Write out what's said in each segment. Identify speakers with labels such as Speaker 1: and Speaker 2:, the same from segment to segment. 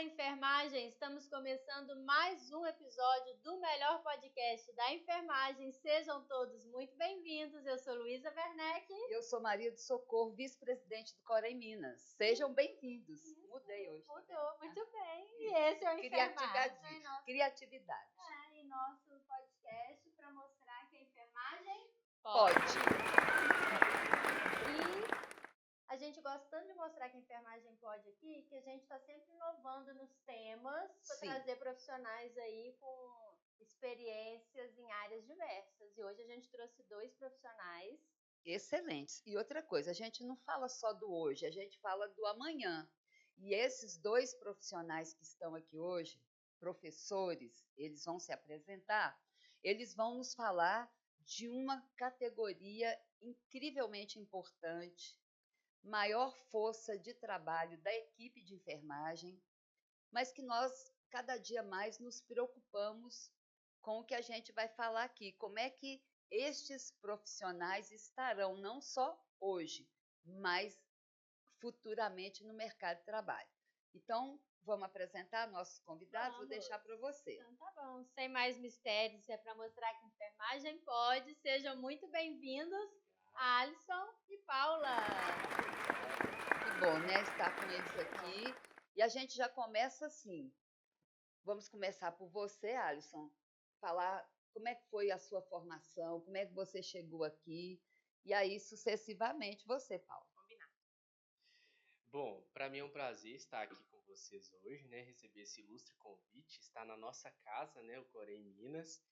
Speaker 1: enfermagem, estamos começando mais um episódio do melhor podcast da enfermagem. Sejam todos muito bem-vindos. Eu sou Luísa Werneck.
Speaker 2: Eu sou Maria do Socorro, vice-presidente do Corém Minas. Sejam bem-vindos. Mudei hoje.
Speaker 1: Mudou, muito bem. E esse é o Enfermagem.
Speaker 2: Criatividade.
Speaker 1: E nosso podcast para mostrar que a enfermagem
Speaker 2: pode.
Speaker 1: E a gente gosta tanto de mostrar que a enfermagem pode aqui, que a gente está sempre inovando nos temas para trazer profissionais aí com experiências em áreas diversas. E hoje a gente trouxe 2 profissionais
Speaker 2: excelentes. E outra coisa, a gente não fala só do hoje, a gente fala do amanhã. E esses 2 profissionais que estão aqui hoje, professores, eles vão se apresentar, eles vão nos falar de uma categoria incrivelmente importante, maior força de trabalho da equipe de enfermagem, mas que nós, cada dia mais, nos preocupamos com o que a gente vai falar aqui. Como é que estes profissionais estarão, não só hoje, mas futuramente no mercado de trabalho. Então, vamos apresentar nossos convidados, vou deixar para você.
Speaker 1: Então tá bom, sem mais mistérios, é para mostrar que a enfermagem pode. Sejam muito bem-vindos, Alisson e Paula.
Speaker 2: Que bom, né, estar com eles aqui. E a gente já começa assim. Vamos começar por você, Alisson, falar como é que foi a sua formação, como é que você chegou aqui, e aí sucessivamente você, Paula.
Speaker 1: Combinado.
Speaker 3: Bom, para mim é um prazer estar aqui com vocês hoje, né, receber esse ilustre convite, estar na nossa casa, né, o Corém Minas.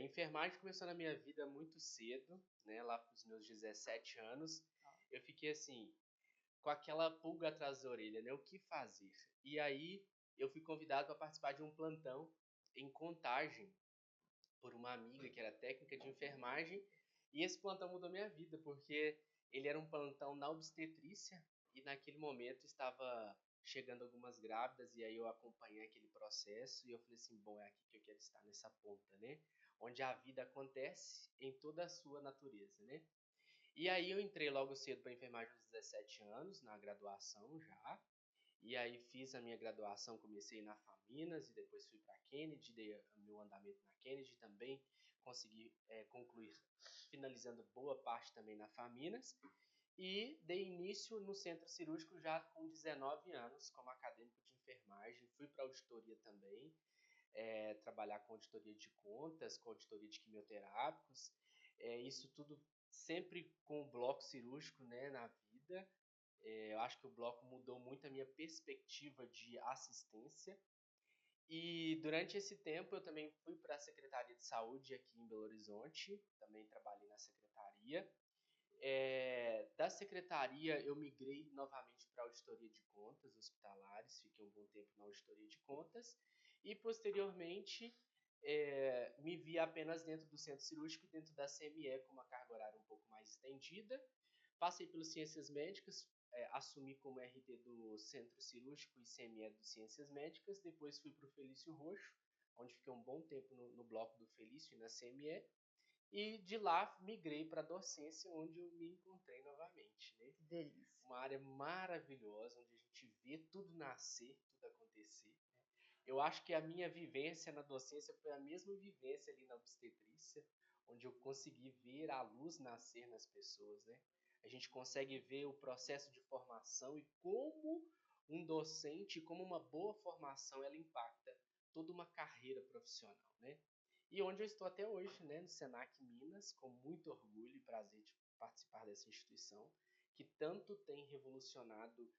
Speaker 3: Enfermagem começou na minha vida muito cedo, né, lá para os meus 17 anos. Eu fiquei assim, com aquela pulga atrás da orelha, né, o que fazer? E aí eu fui convidado para participar de um plantão em Contagem por uma amiga que era técnica de enfermagem, e esse plantão mudou minha vida, porque ele era um plantão na obstetrícia, e naquele momento estava chegando algumas grávidas, e aí eu acompanhei aquele processo, e eu falei assim, bom, é aqui que eu quero estar, nessa ponta, né? Onde a vida acontece em toda a sua natureza, né? E aí eu entrei logo cedo para enfermagem aos 17 anos, na graduação já, e aí fiz a minha graduação, comecei na FAMINAS e depois fui para a Kennedy, dei o meu andamento na Kennedy também, consegui concluir, finalizando boa parte também na FAMINAS, e dei início no centro cirúrgico já com 19 anos, como acadêmico de enfermagem, fui para auditoria também, trabalhar com auditoria de contas, com auditoria de quimioterápicos, isso tudo sempre com o bloco cirúrgico, né, na vida. Eu acho que o bloco mudou muito a minha perspectiva de assistência. E durante esse tempo eu também fui para a Secretaria de Saúde aqui em Belo Horizonte, também trabalhei na secretaria. Da secretaria eu migrei novamente para a auditoria de contas hospitalares, fiquei um bom tempo na auditoria de contas e posteriormente me vi apenas dentro do centro cirúrgico e dentro da CME com uma carga horária um pouco mais estendida. Passei pelas ciências médicas, assumi como RT do Centro Cirúrgico e CME do Ciências Médicas, depois fui para o Felício Roxo, onde fiquei um bom tempo no bloco do Felício e na CME, e de lá migrei para a docência, onde eu me encontrei novamente. Né?
Speaker 2: Que delícia.
Speaker 3: Uma área maravilhosa, onde a gente vê tudo nascer, tudo acontecer. Né? Eu acho que a minha vivência na docência foi a mesma vivência ali na obstetrícia, onde eu consegui ver a luz nascer nas pessoas, né? A gente consegue ver o processo de formação e como um docente, como uma boa formação, ela impacta toda uma carreira profissional, né? E onde eu estou até hoje, né, no Senac Minas, com muito orgulho e prazer de participar dessa instituição, que tanto tem revolucionado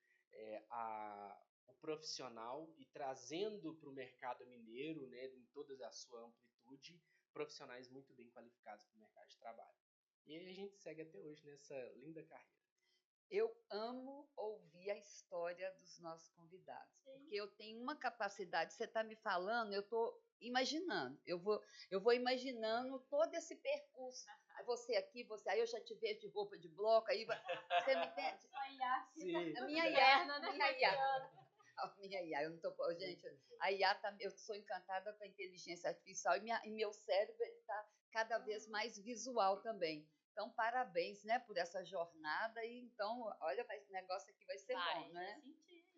Speaker 3: o profissional e trazendo para o mercado mineiro, né, em toda a sua amplitude, profissionais muito bem qualificados para o mercado de trabalho. E aí a gente segue até hoje nessa linda carreira.
Speaker 2: Eu amo ouvir a história dos nossos convidados, porque eu tenho uma capacidade, você está me falando, eu estou imaginando, eu vou imaginando todo esse percurso. Você aqui, você aí, eu já te vejo de roupa de bloco, aí você me entende?
Speaker 3: Sim.
Speaker 2: A minha IA, eu não tô, gente, a IA eu sou encantada com a inteligência artificial e meu cérebro está cada vez mais visual também. Então, parabéns, né, por essa jornada. E então, olha, o negócio aqui vai ser bom, né?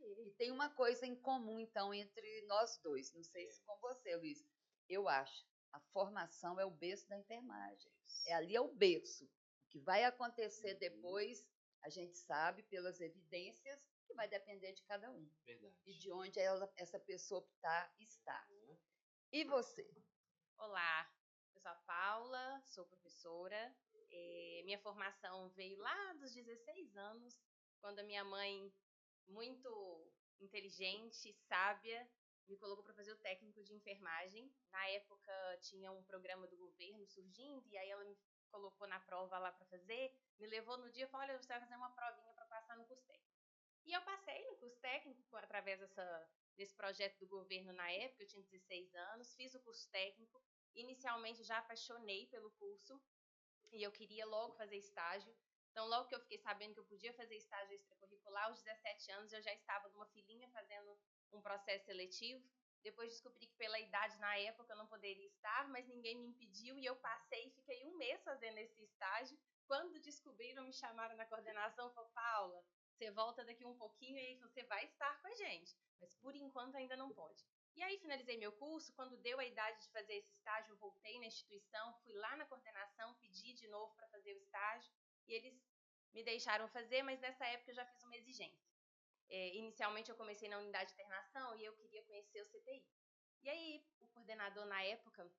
Speaker 1: aí.
Speaker 2: E tem uma coisa em comum, então, entre nós dois. Não sei se com você, Luiz. Eu acho. A formação é o berço da enfermagem. Ali é o berço. O que vai acontecer depois, a gente sabe pelas evidências que vai depender de cada um.
Speaker 3: Verdade.
Speaker 2: E de onde essa pessoa optar estar. E você?
Speaker 4: Olá, eu sou a Paula, sou professora. Minha formação veio lá dos 16 anos, quando a minha mãe, muito inteligente, sábia, me colocou para fazer o técnico de enfermagem. Na época tinha um programa do governo surgindo, e aí ela me colocou na prova lá para fazer, me levou no dia e falou: olha, você vai fazer uma provinha para passar no curso técnico. E eu passei no curso técnico através desse projeto do governo na época, eu tinha 16 anos, fiz o curso técnico. Inicialmente já apaixonei pelo curso e eu queria logo fazer estágio. Então, logo que eu fiquei sabendo que eu podia fazer estágio extracurricular, aos 17 anos eu já estava numa filinha fazendo um processo seletivo. Depois descobri que pela idade na época eu não poderia estar, mas ninguém me impediu e eu passei e fiquei um mês fazendo esse estágio. Quando descobriram, me chamaram na coordenação e falaram: Paula, você volta daqui um pouquinho e aí você vai estar com a gente, mas por enquanto ainda não pode. E aí finalizei meu curso, quando deu a idade de fazer esse estágio, eu voltei na instituição, fui lá na coordenação, pedi de novo para fazer o estágio, e eles me deixaram fazer, mas nessa época eu já fiz uma exigência. Inicialmente eu comecei na unidade de internação e eu queria conhecer o CTI. E aí o coordenador na época,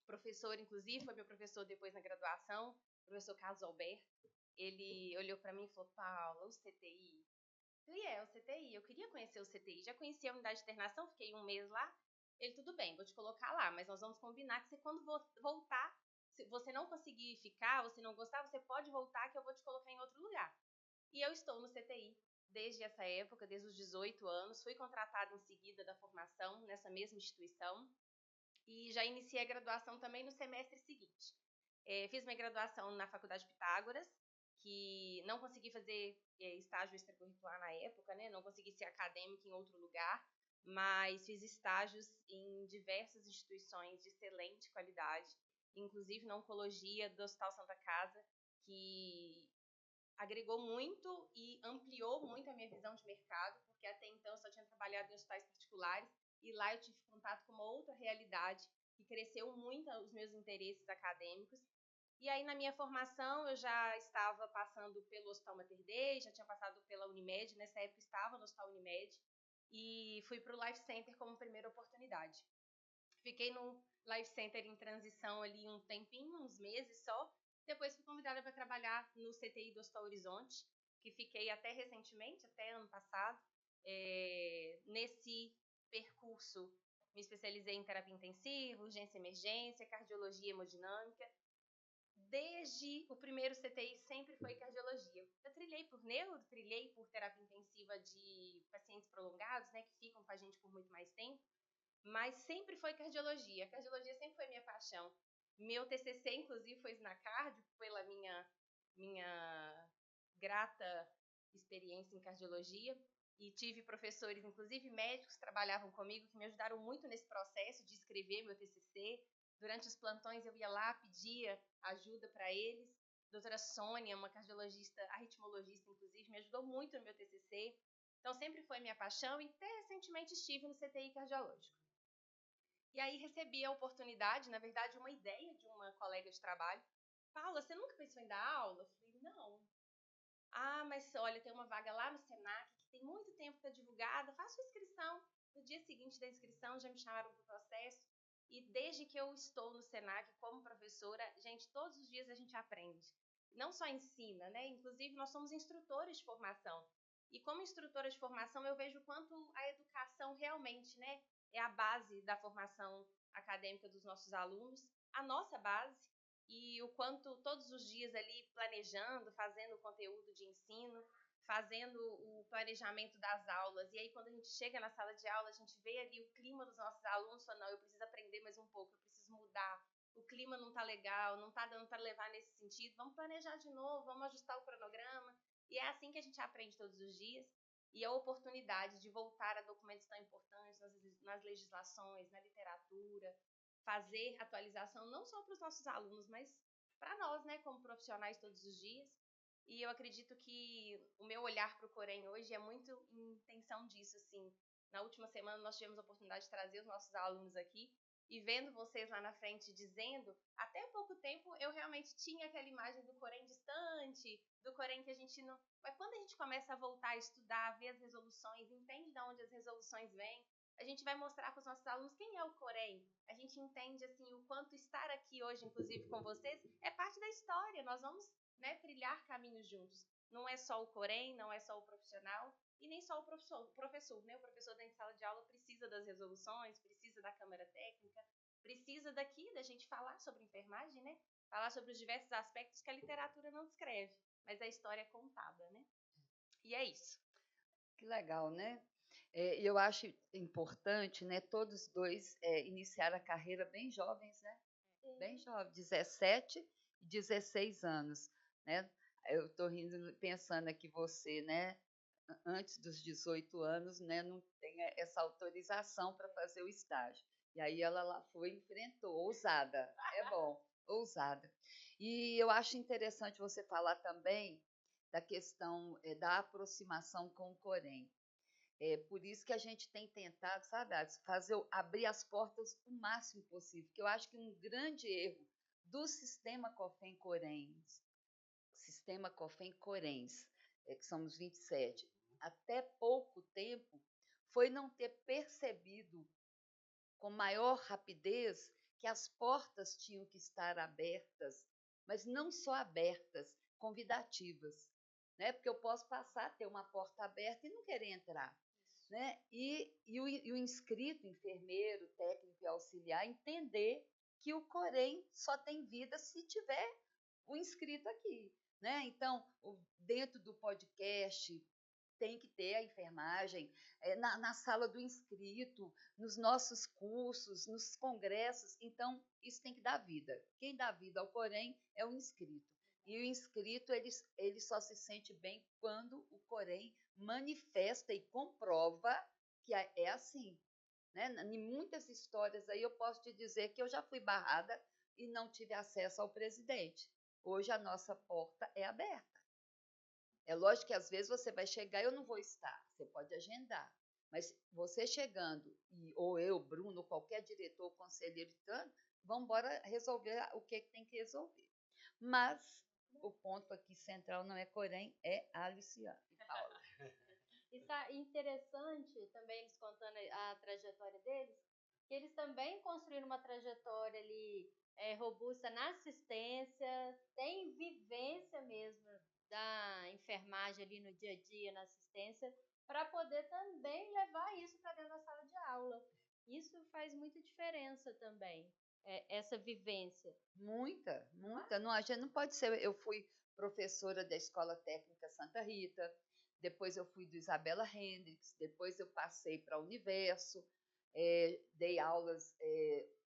Speaker 4: professor inclusive, foi meu professor depois na graduação, o professor Carlos Alberto, ele olhou para mim e falou: Paula, o CTI? Eu falei: o CTI, eu queria conhecer o CTI, já conheci a unidade de internação, fiquei um mês lá. Ele: tudo bem, vou te colocar lá, mas nós vamos combinar que você, quando voltar, se você não conseguir ficar, você não gostar, você pode voltar que eu vou te colocar em outro lugar. E eu estou no CTI desde essa época, desde os 18 anos, fui contratada em seguida da formação nessa mesma instituição e já iniciei a graduação também no semestre seguinte. Fiz minha graduação na Faculdade Pitágoras, que não consegui fazer estágio extracurricular na época, né? Não consegui ser acadêmica em outro lugar, mas fiz estágios em diversas instituições de excelente qualidade, inclusive na oncologia do Hospital Santa Casa, que agregou muito e ampliou muito a minha visão de mercado, porque até então eu só tinha trabalhado em hospitais particulares, e lá eu tive contato com uma outra realidade que cresceu muito os meus interesses acadêmicos. E aí, na minha formação, eu já estava passando pelo Hospital Mater Dei, já tinha passado pela Unimed, nessa época estava no Hospital Unimed, e fui para o Life Center como primeira oportunidade. Fiquei no Life Center em transição ali um tempinho, uns meses só. Depois fui convidada para trabalhar no CTI do Hospital Horizonte, que fiquei até recentemente, até ano passado. Nesse percurso, me especializei em terapia intensiva, urgência e emergência, cardiologia e hemodinâmica. Desde o primeiro CTI sempre foi cardiologia. Eu trilhei por neuro, trilhei por terapia intensiva de pacientes prolongados, né, que ficam com a gente por muito mais tempo, mas sempre foi cardiologia. A cardiologia sempre foi minha paixão. Meu TCC, inclusive, foi na cardio, pela minha grata experiência em cardiologia. E tive professores, inclusive médicos, que trabalhavam comigo, que me ajudaram muito nesse processo de escrever meu TCC. Durante os plantões eu ia lá, pedia ajuda para eles. Doutora Sônia, uma cardiologista, arritmologista, inclusive, me ajudou muito no meu TCC. Então sempre foi minha paixão e até recentemente estive no CTI cardiológico. E aí recebi a oportunidade, na verdade uma ideia de uma colega de trabalho. Paula, você nunca pensou em dar aula? Eu falei: não. Ah, mas olha, tem uma vaga lá no Senac que tem muito tempo que está divulgada, faça a inscrição. No dia seguinte da inscrição já me chamaram para o processo. E desde que eu estou no Senac como professora, gente, todos os dias a gente aprende. Não só ensina, né? Inclusive nós somos instrutores de formação. E como instrutora de formação eu vejo o quanto a educação realmente, né, é a base da formação acadêmica dos nossos alunos, a nossa base, e o quanto todos os dias ali planejando, fazendo o conteúdo de ensino, fazendo o planejamento das aulas, e aí quando a gente chega na sala de aula, a gente vê ali o clima dos nossos alunos, fala: não, eu preciso aprender mais um pouco, eu preciso mudar, o clima não tá legal, não tá dando para levar nesse sentido, vamos planejar de novo, vamos ajustar o cronograma. E é assim que a gente aprende todos os dias. E a oportunidade de voltar a documentos tão importantes nas legislações, na literatura, fazer atualização não só para os nossos alunos, mas para nós, né, como profissionais todos os dias. E eu acredito que o meu olhar para o Corém hoje é muito em intenção disso, assim. Na última semana nós tivemos a oportunidade de trazer os nossos alunos aqui e vendo vocês lá na frente dizendo, até há pouco tempo eu realmente tinha aquela imagem do Corém distante, do Corém que a gente não... Mas quando a gente começa a voltar a estudar, ver as resoluções, entende de onde as resoluções vêm, a gente vai mostrar para os nossos alunos quem é o Corém. A gente entende assim o quanto estar aqui hoje, inclusive com vocês, é parte da história. Nós vamos, né, trilhar caminhos juntos. Não é só o Corém, não é só o profissional e nem só o professor, né? O professor dentro de sala de aula precisa das resoluções, precisa da câmara técnica, precisa daqui da gente falar sobre enfermagem, né? Falar sobre os diversos aspectos que a literatura não descreve, mas a história é contada, né? E é isso.
Speaker 2: Que legal, né? E eu acho importante, né? Todos dois iniciaram a carreira bem jovens, né? Bem jovens, 17 e 16 anos, né? Eu estou rindo pensando aqui você, né? Antes dos 18 anos, né? Não tem essa autorização para fazer o estágio. E aí ela lá foi e enfrentou, ousada. É bom, ousada. E eu acho interessante você falar também da questão da aproximação com o Corém. É por isso que a gente tem tentado, sabe, abrir as portas o máximo possível, porque eu acho que um grande erro do sistema COFEM-Corens, que somos 27, até pouco tempo, foi não ter percebido com maior rapidez que as portas tinham que estar abertas, mas não só abertas, convidativas, né? Porque eu posso passar, ter uma porta aberta e não querer entrar. Né? E o inscrito, enfermeiro, técnico e auxiliar, entender que o Corém só tem vida se tiver o inscrito aqui. Né? Então, dentro do podcast, tem que ter a enfermagem, na sala do inscrito, nos nossos cursos, nos congressos. Então, isso tem que dar vida. Quem dá vida ao Corém é o inscrito. E o inscrito, ele só se sente bem quando o Corém manifesta e comprova que é assim. Né? Em muitas histórias aí eu posso te dizer que eu já fui barrada e não tive acesso ao presidente. Hoje a nossa porta é aberta. É lógico que às vezes você vai chegar e eu não vou estar, você pode agendar. Mas você chegando, ou eu, Bruno, qualquer diretor, conselheiro, vamos embora resolver o que tem que resolver. Mas o ponto aqui central não é Corém, é a Luciana e Paula.
Speaker 1: Está interessante também eles contando a trajetória deles, que eles também construíram uma trajetória ali robusta na assistência, tem vivência mesmo da enfermagem ali no dia a dia, na assistência, para poder também levar isso para dentro da sala de aula. Isso faz muita diferença também, essa vivência.
Speaker 2: Muita. Não, a gente não pode ser. Eu fui professora da Escola Técnica Santa Rita, depois eu fui do Isabela Hendricks, depois eu passei para o Universo, dei aulas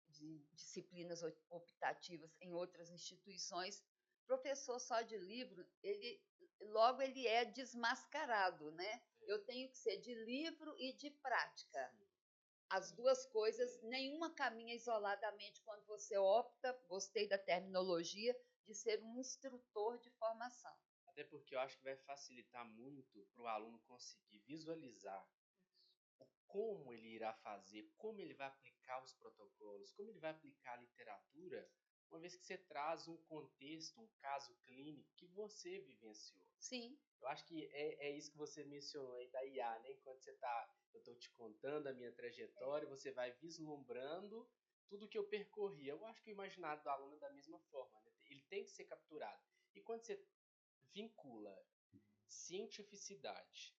Speaker 2: de disciplinas optativas em outras instituições. Professor só de livro, logo ele é desmascarado, né? Eu tenho que ser de livro e de prática. As duas coisas, nenhuma caminha isoladamente quando você opta, gostei da terminologia, de ser um instrutor de formação.
Speaker 3: Até porque eu acho que vai facilitar muito para o aluno conseguir visualizar como ele irá fazer, como ele vai aplicar os protocolos, como ele vai aplicar a literatura, uma vez que você traz um contexto, um caso clínico que você vivenciou.
Speaker 2: Sim.
Speaker 3: Eu acho que é isso que você mencionou aí da IA, né? Enquanto eu estou te contando a minha trajetória, você vai vislumbrando tudo que eu percorri. Eu acho que o imaginário do aluno é da mesma forma, né? Ele tem que ser capturado. E quando você vincula cientificidade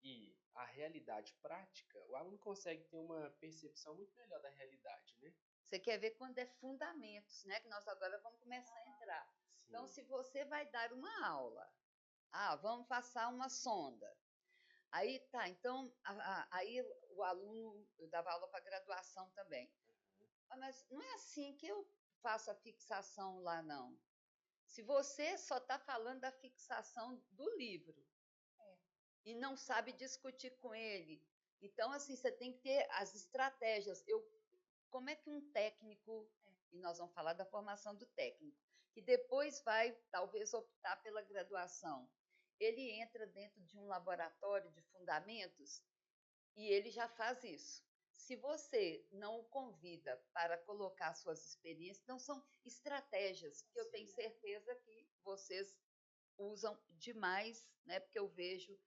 Speaker 3: e a realidade prática, o aluno consegue ter uma percepção muito melhor da realidade, né?
Speaker 2: Você quer ver quando é fundamentos, né? Que nós agora vamos começar a entrar. Sim. Então, se você vai dar uma aula, vamos passar uma sonda. Aí tá, então, aí o aluno, eu dava aula para graduação também. Mas não é assim que eu faço a fixação lá, não. Se você só está falando da fixação do livro e não sabe discutir com ele, então, assim, você tem que ter as estratégias. Como é que um técnico, e nós vamos falar da formação do técnico, que depois vai, talvez, optar pela graduação. Ele entra dentro de um laboratório de fundamentos e ele já faz isso. Se você não o convida para colocar suas experiências, então são estratégias que eu tenho certeza que vocês usam demais, né? Porque eu vejo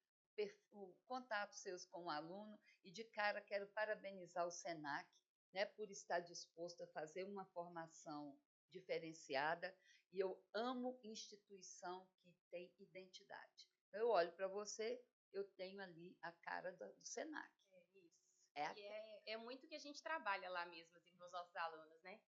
Speaker 2: o contato seus com o aluno e de cara quero parabenizar o Senac, né, por estar disposto a fazer uma formação diferenciada e eu amo instituição que tem identidade. Eu olho para você, eu tenho ali a cara do Senac.
Speaker 4: É muito que a gente trabalha lá mesmo, assim, com os nossos alunos, né?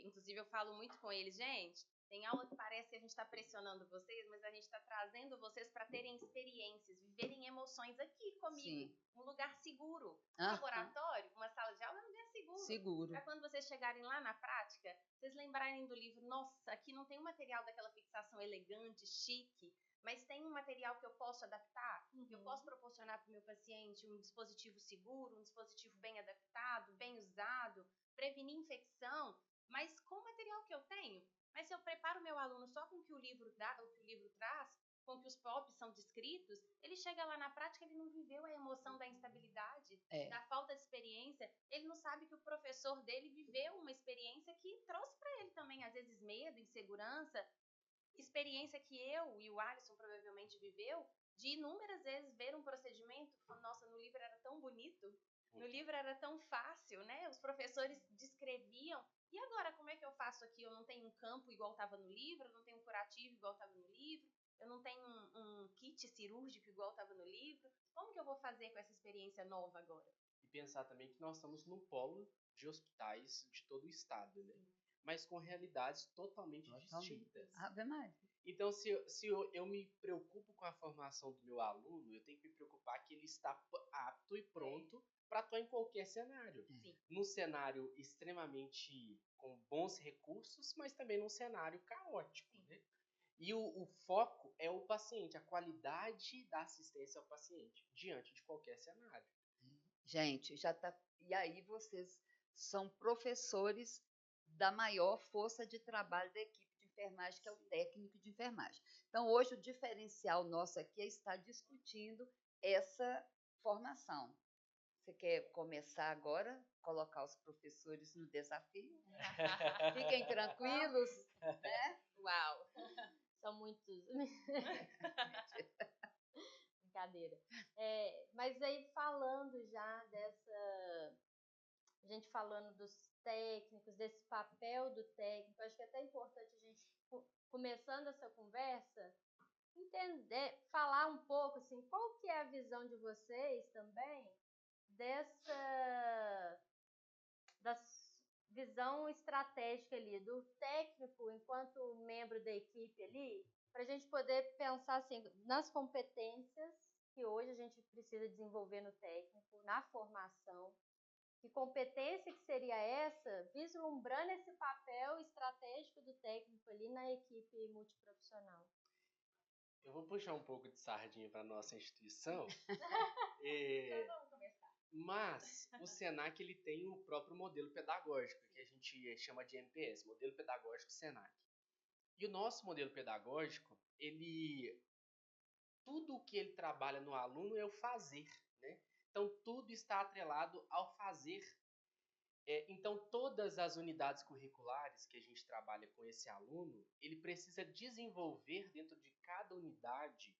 Speaker 4: Inclusive, eu falo muito com eles, gente, tem aula que parece que a gente está pressionando vocês, mas a gente está trazendo vocês para terem experiências, viverem emoções aqui comigo. Sim. Um lugar seguro. Um laboratório, uma sala de aula é um lugar seguro.
Speaker 2: Seguro.
Speaker 4: Para quando vocês chegarem lá na prática, vocês lembrarem do livro, nossa, aqui não tem um material daquela fixação elegante, chique, mas tem um material que eu posso adaptar, eu posso proporcionar para o meu paciente um dispositivo seguro, um dispositivo bem adaptado, bem usado, prevenir infecção, mas com o material que eu tenho. Mas se eu preparo o meu aluno só com o que o livro traz, com o que os POPs são descritos, ele chega lá na prática, ele não viveu a emoção da instabilidade, da falta de experiência, ele não sabe que o professor dele viveu uma experiência que trouxe para ele também, às vezes, medo, insegurança, experiência que eu e o Alisson provavelmente viveu, de inúmeras vezes ver um procedimento, nossa, no livro era tão bonito, no livro era tão fácil, né? Os professores descreviam, e agora como é que eu faço aqui? Eu não tenho um campo igual estava no livro, eu não tenho um curativo igual estava no livro, eu não tenho um kit cirúrgico igual estava no livro, como que eu vou fazer com essa experiência nova agora?
Speaker 3: E pensar também que nós estamos num polo de hospitais de todo o estado, né? Mas com realidades totalmente distintas.
Speaker 2: Ave Maria.
Speaker 3: Então, se eu me preocupo com a formação do meu aluno, eu tenho que me preocupar que ele está apto e pronto para atuar em qualquer cenário.
Speaker 4: Sim.
Speaker 3: Num cenário extremamente com bons recursos, mas também num cenário caótico, né? E o foco é o paciente, a qualidade da assistência ao paciente, diante de qualquer cenário.
Speaker 2: Gente, já tá. E aí vocês são professores da maior força de trabalho da equipe de enfermagem, que é o técnico de enfermagem. Então, hoje, o diferencial nosso aqui é estar discutindo essa formação. Você quer começar agora, colocar os professores no desafio? Fiquem tranquilos, né?
Speaker 4: Uau!
Speaker 1: São muitos. Brincadeira. Mas aí, falando já dessa... A gente falando dos técnicos, desse papel do técnico, acho que é até importante a gente, começando essa conversa, entender, falar um pouco, assim, qual que é a visão de vocês também da visão estratégica ali, do técnico enquanto membro da equipe ali, para a gente poder pensar assim, nas competências que hoje a gente precisa desenvolver no técnico, na formação. Que competência que seria essa, vislumbrando esse papel estratégico do técnico ali na equipe multiprofissional?
Speaker 3: Eu vou puxar um pouco de sardinha para nossa instituição.
Speaker 4: Vamos começar.
Speaker 3: Mas o Senac ele tem o próprio modelo pedagógico, que a gente chama de MPS, Modelo Pedagógico Senac. E o nosso modelo pedagógico, tudo o que ele trabalha no aluno é o fazer, né? Então, tudo está atrelado ao fazer. Então, todas as unidades curriculares que a gente trabalha com esse aluno, ele precisa desenvolver dentro de cada unidade,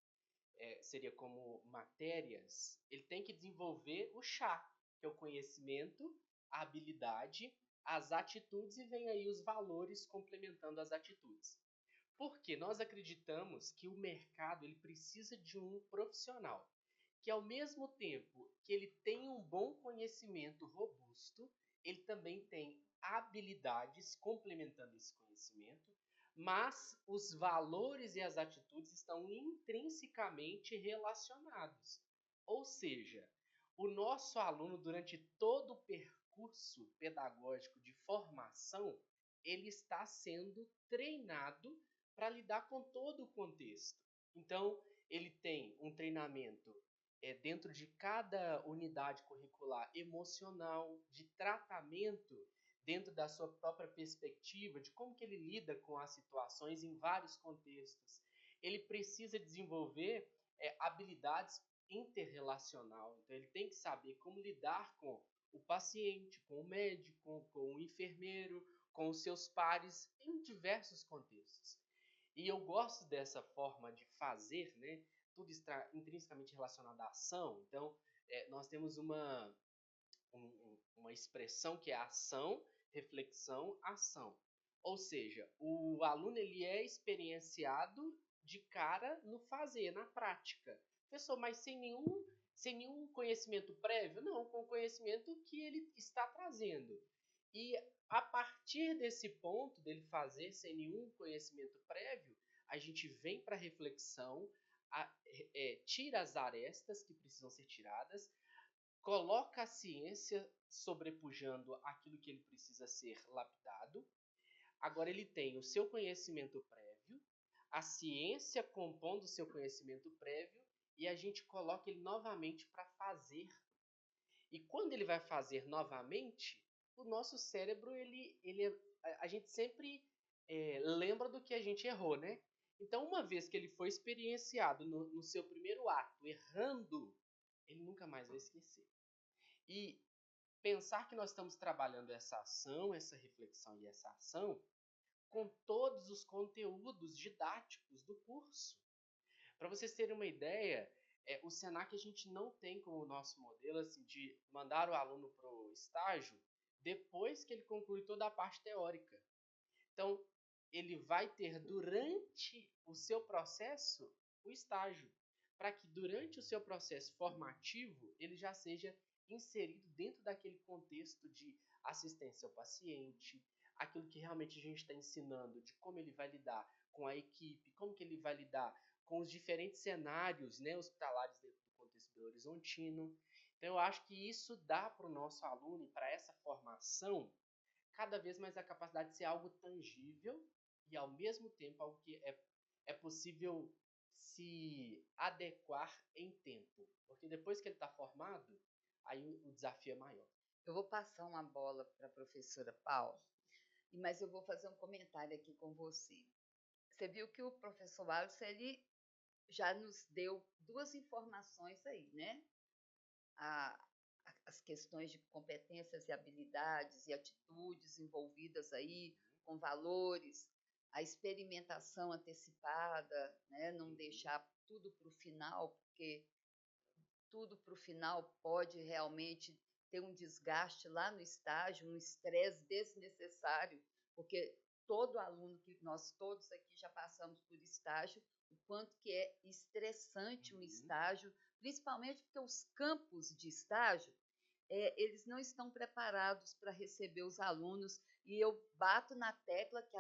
Speaker 3: seria como matérias, ele tem que desenvolver o chá, que é o conhecimento, a habilidade, as atitudes e vem aí os valores complementando as atitudes. Porque nós acreditamos que o mercado ele precisa de um profissional que, ao mesmo tempo que ele tem um bom conhecimento robusto, ele também tem habilidades complementando esse conhecimento, mas os valores e as atitudes estão intrinsecamente relacionados. Ou seja, o nosso aluno, durante todo o percurso pedagógico de formação, ele está sendo treinado para lidar com todo o contexto. Então, ele tem um treinamento dentro de cada unidade curricular emocional, de tratamento dentro da sua própria perspectiva, de como que ele lida com as situações em vários contextos. Ele precisa desenvolver habilidades interrelacional. Então, ele tem que saber como lidar com o paciente, com o médico, com o enfermeiro, com os seus pares, em diversos contextos. E eu gosto dessa forma de fazer, né? Tudo está intrinsecamente relacionado à ação. Então, nós temos uma expressão que é ação, reflexão, ação. Ou seja, o aluno ele é experienciado de cara no fazer, na prática. Professor, mas sem nenhum conhecimento prévio? Não, com o conhecimento que ele está trazendo. E a partir desse ponto dele fazer sem nenhum conhecimento prévio, a gente vem para a reflexão, tira as arestas que precisam ser tiradas, coloca a ciência sobrepujando aquilo que ele precisa ser lapidado. Agora ele tem o seu conhecimento prévio, a ciência compondo o seu conhecimento prévio, e a gente coloca ele novamente para fazer. E quando ele vai fazer novamente, o nosso cérebro, a gente sempre lembra do que a gente errou, né? Então, uma vez que ele foi experienciado no seu primeiro ato, errando, ele nunca mais vai esquecer. E pensar que nós estamos trabalhando essa ação, essa reflexão e essa ação com todos os conteúdos didáticos do curso. Para vocês terem uma ideia, o Senac a gente não tem como nosso modelo assim, de mandar o aluno para o estágio depois que ele conclui toda a parte teórica. Então, ele vai ter durante o seu processo o estágio, para que durante o seu processo formativo ele já seja inserido dentro daquele contexto de assistência ao paciente, aquilo que realmente a gente está ensinando, de como ele vai lidar com a equipe, como que ele vai lidar com os diferentes cenários, né, hospitalares dentro do contexto Belo Horizontino. Então, eu acho que isso dá para o nosso aluno, para essa formação, cada vez mais a capacidade de ser algo tangível e, ao mesmo tempo, algo que é possível se adequar em tempo. Porque depois que ele está formado, aí o desafio é maior.
Speaker 2: Eu vou passar uma bola para a professora Paula, mas eu vou fazer um comentário aqui com você. Você viu que o professor Alisson, ele já nos deu duas informações aí, né? As questões de competências e habilidades e atitudes envolvidas aí, com valores, a experimentação antecipada, né? Não deixar tudo para o final, porque tudo para o final pode realmente ter um desgaste lá no estágio, um estresse desnecessário, porque todo aluno, que nós todos aqui já passamos por estágio, o quanto que é estressante um estágio, principalmente porque os campos de estágio, eles não estão preparados para receber os alunos, e eu bato na tecla que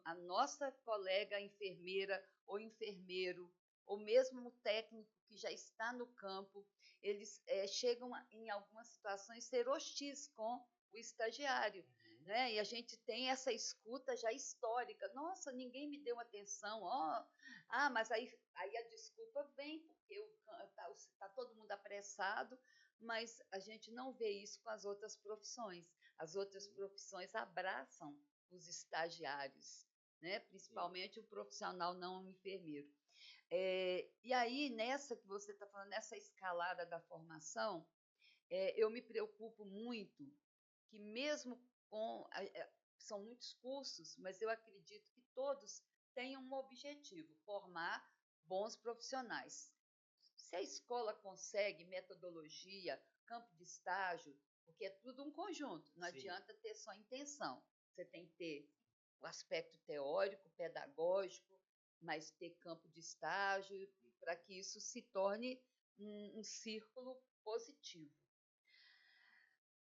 Speaker 2: a nossa colega enfermeira ou enfermeiro, ou mesmo o técnico que já está no campo, eles chegam em algumas situações ser hostis com o estagiário. Né? E a gente tem essa escuta já histórica. Nossa, ninguém me deu atenção. Mas aí a desculpa vem, porque está todo mundo apressado, mas a gente não vê isso com as outras profissões. As outras profissões abraçam os estagiários, né? Principalmente o profissional não enfermeiro. E aí, nessa que você está falando, nessa escalada da formação, eu me preocupo muito que mesmo são muitos cursos, mas eu acredito que todos tenham um objetivo, formar bons profissionais. Se a escola consegue metodologia, campo de estágio, porque é tudo um conjunto, não Sim. adianta ter só intenção. Você tem que ter o aspecto teórico, pedagógico, mas ter campo de estágio, para que isso se torne um círculo positivo.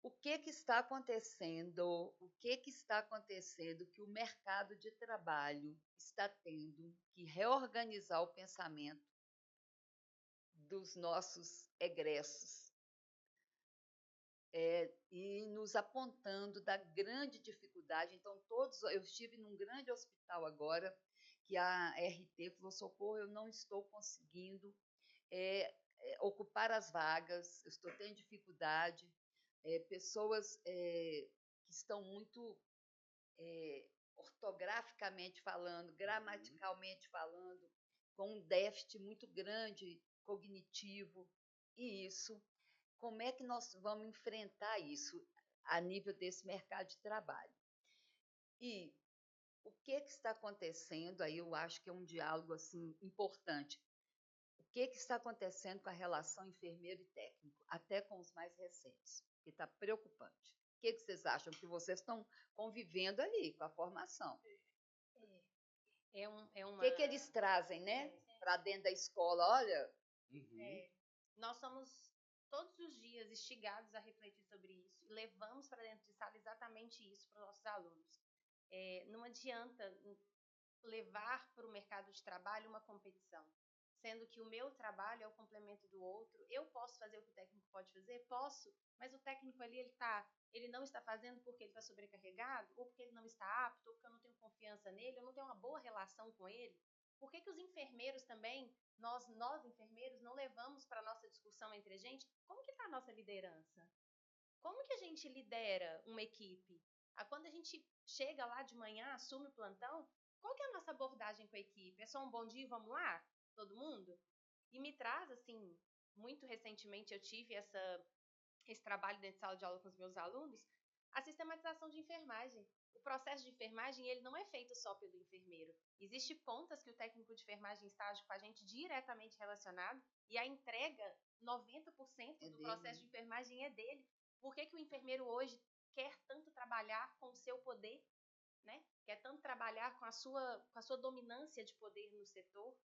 Speaker 2: O que está acontecendo? O que está acontecendo que o mercado de trabalho está tendo que reorganizar o pensamento dos nossos egressos e nos apontando da grande dificuldade. Então, eu estive num grande hospital agora, que a RT falou, socorro, eu não estou conseguindo ocupar as vagas, eu estou tendo dificuldade, pessoas que estão muito ortograficamente falando, gramaticalmente falando, com um déficit muito grande cognitivo. E isso, como é que nós vamos enfrentar isso a nível desse mercado de trabalho? E o que está acontecendo, aí eu acho que é um diálogo assim importante. O que está acontecendo com a relação enfermeiro e técnico, até com os mais recentes, que está preocupante. O que vocês acham? Que vocês estão convivendo ali com a formação. O que eles trazem, né? Para dentro da escola, olha.
Speaker 4: Nós somos todos os dias instigados a refletir sobre isso e levamos para dentro de sala exatamente isso para os nossos alunos. Não adianta levar para o mercado de trabalho uma competição, sendo que o meu trabalho é o complemento do outro. Eu posso fazer o que o técnico pode fazer? Posso, mas o técnico ali, ele não está fazendo porque ele está sobrecarregado, ou porque ele não está apto, ou porque eu não tenho confiança nele, eu não tenho uma boa relação com ele. Por que os enfermeiros também, nós enfermeiros, não levamos para a nossa discussão entre a gente como que está a nossa liderança? Como que a gente lidera uma equipe? Quando a gente chega lá de manhã, assume o plantão, qual que é a nossa abordagem com a equipe? É só um bom dia e vamos lá? Todo mundo? E me traz, assim, muito recentemente eu tive esse trabalho dentro de sala de aula com os meus alunos, a sistematização de enfermagem. O processo de enfermagem, ele não é feito só pelo enfermeiro. Existem pontas que o técnico de enfermagem está com a gente diretamente relacionado e a entrega, 90% do processo de enfermagem é dele. Por que o enfermeiro hoje quer tanto trabalhar com o seu poder, né? Quer tanto trabalhar com a sua dominância de poder no setor,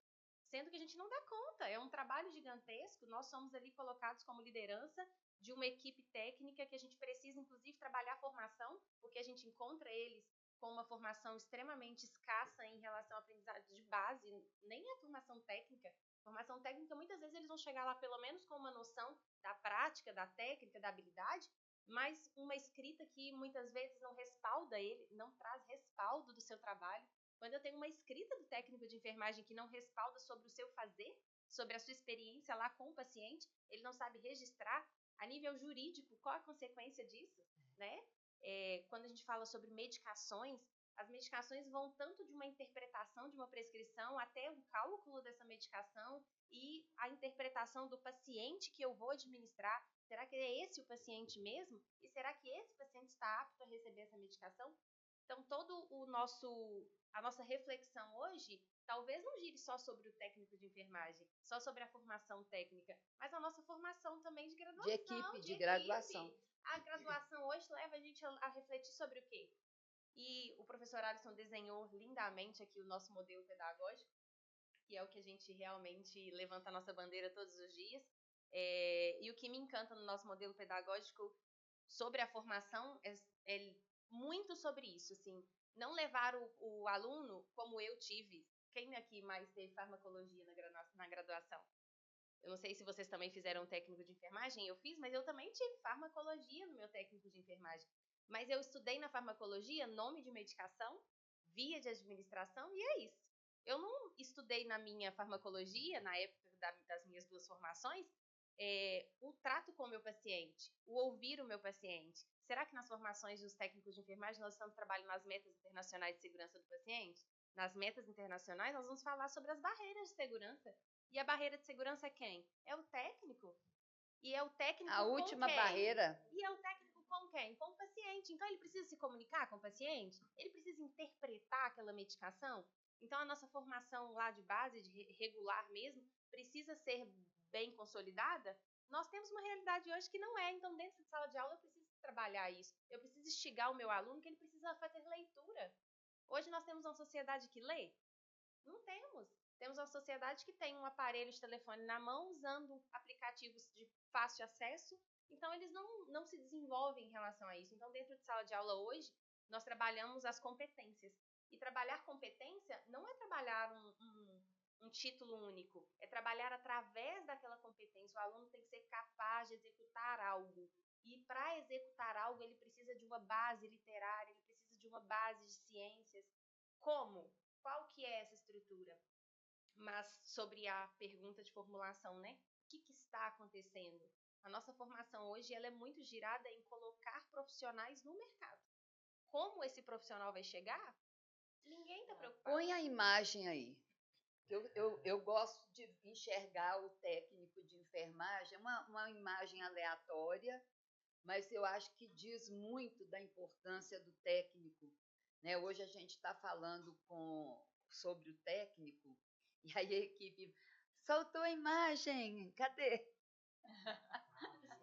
Speaker 4: sendo que a gente não dá conta, é um trabalho gigantesco, nós somos ali colocados como liderança de uma equipe técnica que a gente precisa, inclusive, trabalhar a formação, porque a gente encontra eles com uma formação extremamente escassa em relação à aprendizagem de base, nem a formação técnica. Formação técnica, muitas vezes eles vão chegar lá pelo menos com uma noção da prática, da técnica, da habilidade, mas uma escrita que muitas vezes não respalda ele, não traz respaldo do seu trabalho. Quando eu tenho uma escrita do técnico de enfermagem que não respalda sobre o seu fazer, sobre a sua experiência lá com o paciente, ele não sabe registrar a nível jurídico qual a consequência disso, né? Quando a gente fala sobre medicações, as medicações vão tanto de uma interpretação de uma prescrição até o cálculo dessa medicação e a interpretação do paciente que eu vou administrar. Será que é esse o paciente mesmo? E será que esse paciente está apto a receber essa medicação? Então, a nossa reflexão hoje talvez não gire só sobre o técnico de enfermagem, só sobre a formação técnica, mas a nossa formação também de graduação.
Speaker 2: De graduação.
Speaker 4: A graduação hoje leva a gente a refletir sobre o quê? E o professor Alisson desenhou lindamente aqui o nosso modelo pedagógico, que é o que a gente realmente levanta a nossa bandeira todos os dias. E o que me encanta no nosso modelo pedagógico sobre a formação é muito sobre isso, assim, não levar o aluno como eu tive. Quem aqui mais teve farmacologia na graduação? Eu não sei se vocês também fizeram técnico de enfermagem, eu fiz, mas eu também tive farmacologia no meu técnico de enfermagem. Mas eu estudei na farmacologia nome de medicação, via de administração, e é isso. Eu não estudei na minha farmacologia, na época das minhas duas formações, o trato com o meu paciente, o ouvir o meu paciente. Será que nas formações dos técnicos de enfermagem nós estamos trabalhando nas metas internacionais de segurança do paciente? Nas metas internacionais nós vamos falar sobre as barreiras de segurança. E a barreira de segurança é quem? É o técnico. E é o técnico
Speaker 2: a última
Speaker 4: quem?
Speaker 2: Barreira.
Speaker 4: E é o técnico com quem? Com o paciente. Então ele precisa se comunicar com o paciente? Ele precisa interpretar aquela medicação? Então a nossa formação lá de base, de regular mesmo, precisa ser bem consolidada. Nós temos uma realidade hoje que não é. Então dentro de sala de aula eu preciso trabalhar isso. Eu preciso instigar o meu aluno que ele precisa fazer leitura. Hoje nós temos uma sociedade que lê? Não temos. Temos uma sociedade que tem um aparelho de telefone na mão, usando aplicativos de fácil acesso, então eles não se desenvolvem em relação a isso. Então, dentro de sala de aula hoje, nós trabalhamos as competências. E trabalhar competência não é trabalhar um título único, é trabalhar através daquela competência. O aluno tem que ser capaz de executar algo. E para executar algo, ele precisa de uma base literária, ele precisa de uma base de ciências. Como? Qual que é essa estrutura? Mas sobre a pergunta de formulação, né? O que está acontecendo? A nossa formação hoje ela é muito girada em colocar profissionais no mercado. como esse profissional vai chegar, ninguém está preocupado.
Speaker 2: Põe a imagem aí. Eu gosto de enxergar o técnico de enfermagem, uma imagem aleatória, mas eu acho que diz muito da importância do técnico, né? Hoje a gente está falando sobre o técnico, e aí a equipe soltou a imagem, cadê?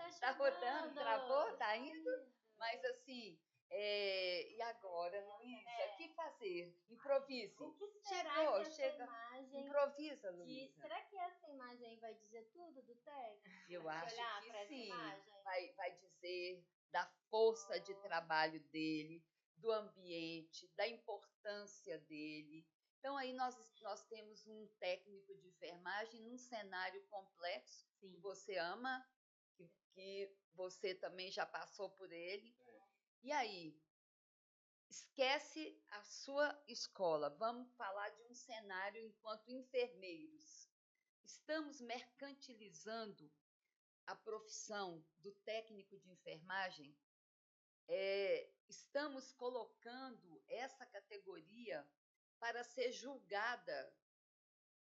Speaker 2: Está rodando, travou, está indo? Mas assim, e agora, Luísa, o que fazer? Improvise.
Speaker 1: O que será que essa imagem
Speaker 2: Improvisa, Luísa.
Speaker 1: Será que essa imagem vai dizer tudo do técnico?
Speaker 2: Eu acho
Speaker 1: olhar
Speaker 2: que
Speaker 1: para essa
Speaker 2: sim.
Speaker 1: imagem?
Speaker 2: Vai dizer da força de trabalho dele, do ambiente, da importância dele. Então, aí nós temos um técnico de enfermagem num cenário complexo,
Speaker 4: Sim.
Speaker 2: que você ama, que você também já passou por ele. E aí, esquece a sua escola. Vamos falar de um cenário enquanto enfermeiros. Estamos mercantilizando a profissão do técnico de enfermagem. Estamos colocando essa categoria para ser julgada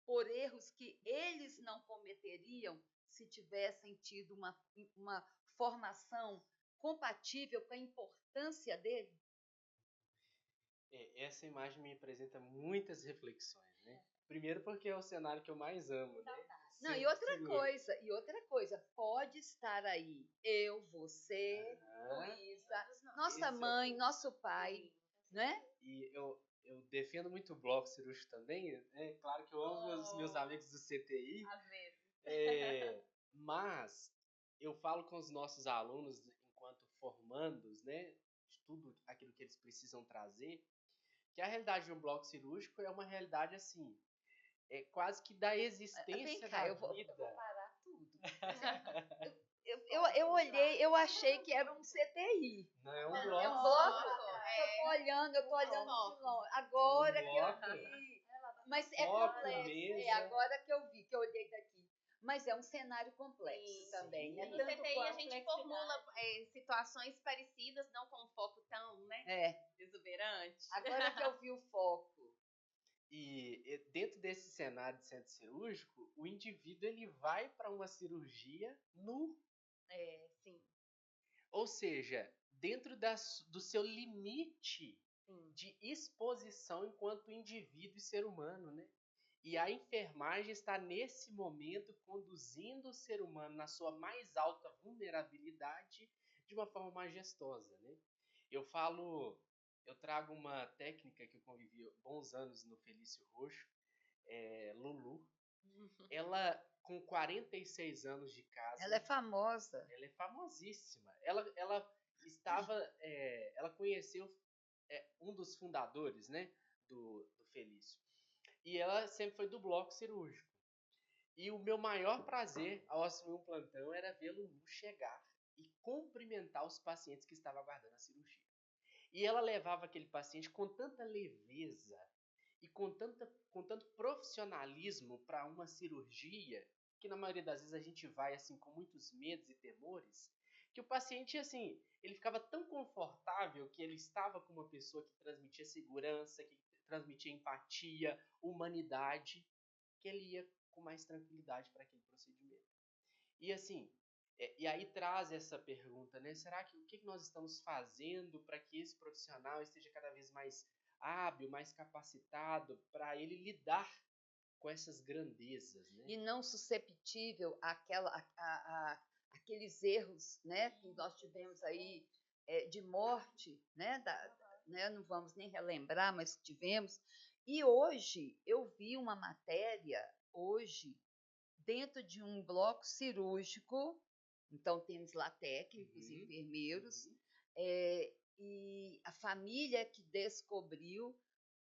Speaker 2: por erros que eles não cometeriam se tivessem tido uma formação compatível com a importância dele.
Speaker 3: Essa imagem me apresenta muitas reflexões, né? Primeiro porque é o cenário que eu mais amo, né?
Speaker 2: Não, e outra coisa, pode estar aí eu, você, Luísa, nossa mãe, nosso pai, né?
Speaker 3: E eu defendo muito o bloco cirúrgico também. É claro que eu amo os meus amigos do CTI.
Speaker 4: Às vezes.
Speaker 3: Mas eu falo com os nossos alunos, enquanto formandos, né? De tudo aquilo que eles precisam trazer, que a realidade de um bloco cirúrgico é uma realidade assim, quase que da existência
Speaker 2: Vem cá,
Speaker 3: da
Speaker 2: eu vou
Speaker 3: vida.
Speaker 2: parar tudo. Eu olhei, eu achei que era um CTI.
Speaker 3: Não é um
Speaker 2: É um
Speaker 3: bloco.
Speaker 2: bloco. Eu tô olhando de longe. Agora que eu vi. Mas é complexo. Agora que eu vi, que eu olhei daqui. Mas é um cenário complexo também, né?
Speaker 4: No CTI a gente formula situações parecidas, não com um foco tão, né? Exuberante.
Speaker 2: Agora que eu vi o foco.
Speaker 3: E dentro desse cenário de centro cirúrgico, o indivíduo ele vai para uma cirurgia nu.
Speaker 4: Sim.
Speaker 3: Ou seja, dentro do seu limite de exposição enquanto indivíduo e ser humano, né? E a enfermagem está nesse momento conduzindo o ser humano na sua mais alta vulnerabilidade de uma forma majestosa, né? Eu trago uma técnica que eu convivi bons anos no Felício Roxo, Lulu. Ela, com 46 anos de casa...
Speaker 2: Ela é famosa.
Speaker 3: Ela é famosíssima. Ela conheceu um dos fundadores, né, do Felício. E ela sempre foi do bloco cirúrgico. E o meu maior prazer ao assumir um plantão era ver Lulu chegar e cumprimentar os pacientes que estavam aguardando a cirurgia. E ela levava aquele paciente com tanta leveza e com tanto profissionalismo para uma cirurgia, que na maioria das vezes a gente vai assim com muitos medos e temores, que o paciente assim, ele ficava tão confortável que ele estava com uma pessoa que transmitia segurança, que transmitia empatia, humanidade, que ele ia com mais tranquilidade para aquele procedimento. E assim, e aí traz essa pergunta, né? Será que o que nós estamos fazendo para que esse profissional esteja cada vez mais hábil, mais capacitado para ele lidar com essas grandezas, né?
Speaker 2: E não susceptível àqueles erros, né, que nós tivemos aí de morte, né, não vamos nem relembrar, mas tivemos. E hoje eu vi uma matéria, dentro de um bloco cirúrgico, então temos lá técnicos, enfermeiros, e a família que descobriu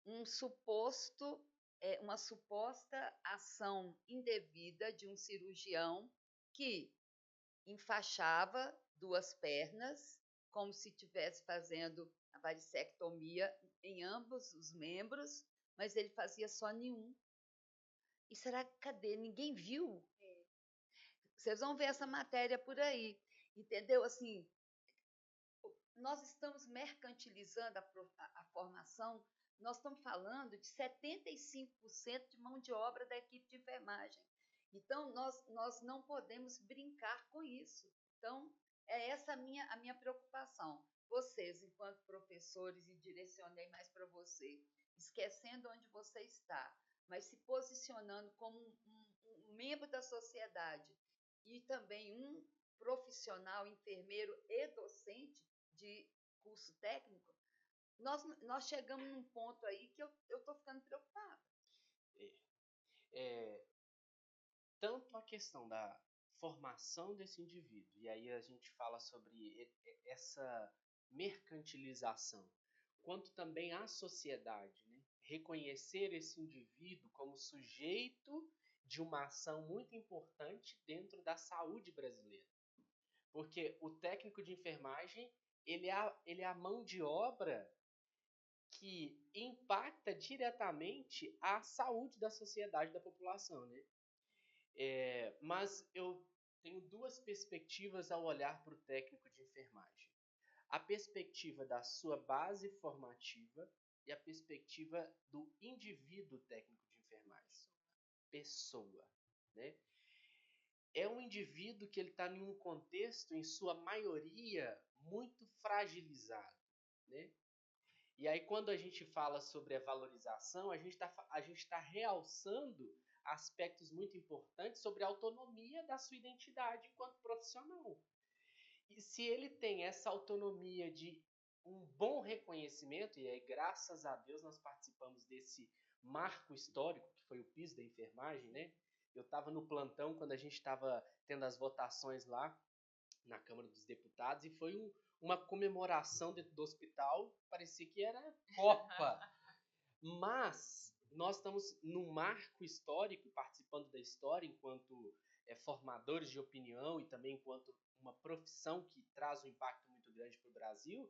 Speaker 2: uma suposta ação indevida de um cirurgião que enfaixava 2 pernas, como se estivesse fazendo a varicectomia em ambos os membros, mas ele fazia só nenhum. E será que cadê? Ninguém viu? Vocês vão ver essa matéria por aí, entendeu? Assim, nós estamos mercantilizando a formação. Nós estamos falando de 75% de mão de obra da equipe de enfermagem. Então, nós não podemos brincar com isso. Então, é essa a minha preocupação. Vocês, enquanto professores, e direcionei mais para você, esquecendo onde você está, mas se posicionando como um membro da sociedade e também um profissional, enfermeiro e docente de curso técnico, nós chegamos num ponto aí que eu estou ficando preocupada.
Speaker 3: Tanto a questão da formação desse indivíduo, e aí a gente fala sobre essa mercantilização, quanto também a sociedade, né? Reconhecer esse indivíduo como sujeito de uma ação muito importante dentro da saúde brasileira. Porque o técnico de enfermagem, ele é a mão de obra que impacta diretamente a saúde da sociedade, da população, né? Mas eu tenho duas perspectivas ao olhar para o técnico de enfermagem. A perspectiva da sua base formativa e a perspectiva do indivíduo técnico de enfermagem. Pessoa, né? É um indivíduo que ele está em um contexto, em sua maioria, muito fragilizado, né? E aí, quando a gente fala sobre a valorização, a gente está realçando aspectos muito importantes sobre a autonomia da sua identidade enquanto profissional. E se ele tem essa autonomia de um bom reconhecimento, e aí, graças a Deus, nós participamos desse marco histórico, que foi o piso da enfermagem, né? Eu estava no plantão quando a gente estava tendo as votações lá na Câmara dos Deputados, e foi uma comemoração dentro do hospital, parecia que era Copa. Mas nós estamos num marco histórico, participando da história enquanto formadores de opinião e também enquanto uma profissão que traz um impacto muito grande para o Brasil,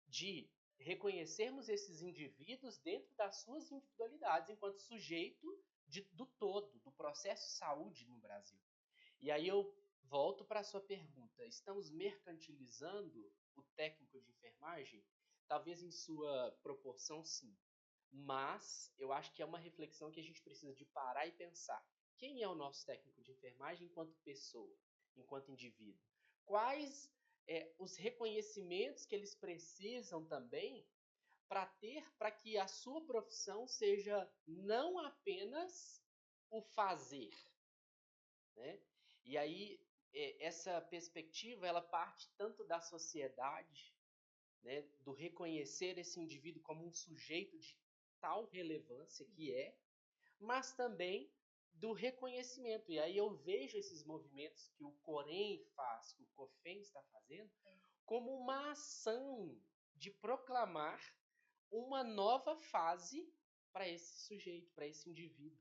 Speaker 3: de reconhecermos esses indivíduos dentro das suas individualidades enquanto sujeito do todo, do processo de saúde no Brasil. E aí eu volto para a sua pergunta. Estamos mercantilizando o técnico de enfermagem? Talvez em sua proporção, sim. Mas eu acho que é uma reflexão que a gente precisa de parar e pensar. Quem é o nosso técnico de enfermagem enquanto pessoa, enquanto indivíduo? Quais os reconhecimentos que eles precisam também para que a sua profissão seja não apenas o fazer, né? E aí, essa perspectiva, ela parte tanto da sociedade, né, do reconhecer esse indivíduo como um sujeito de tal relevância que mas também do reconhecimento. E aí eu vejo esses movimentos que o Corém faz, que o COFEM está fazendo, como uma ação de proclamar uma nova fase para esse sujeito, para esse indivíduo,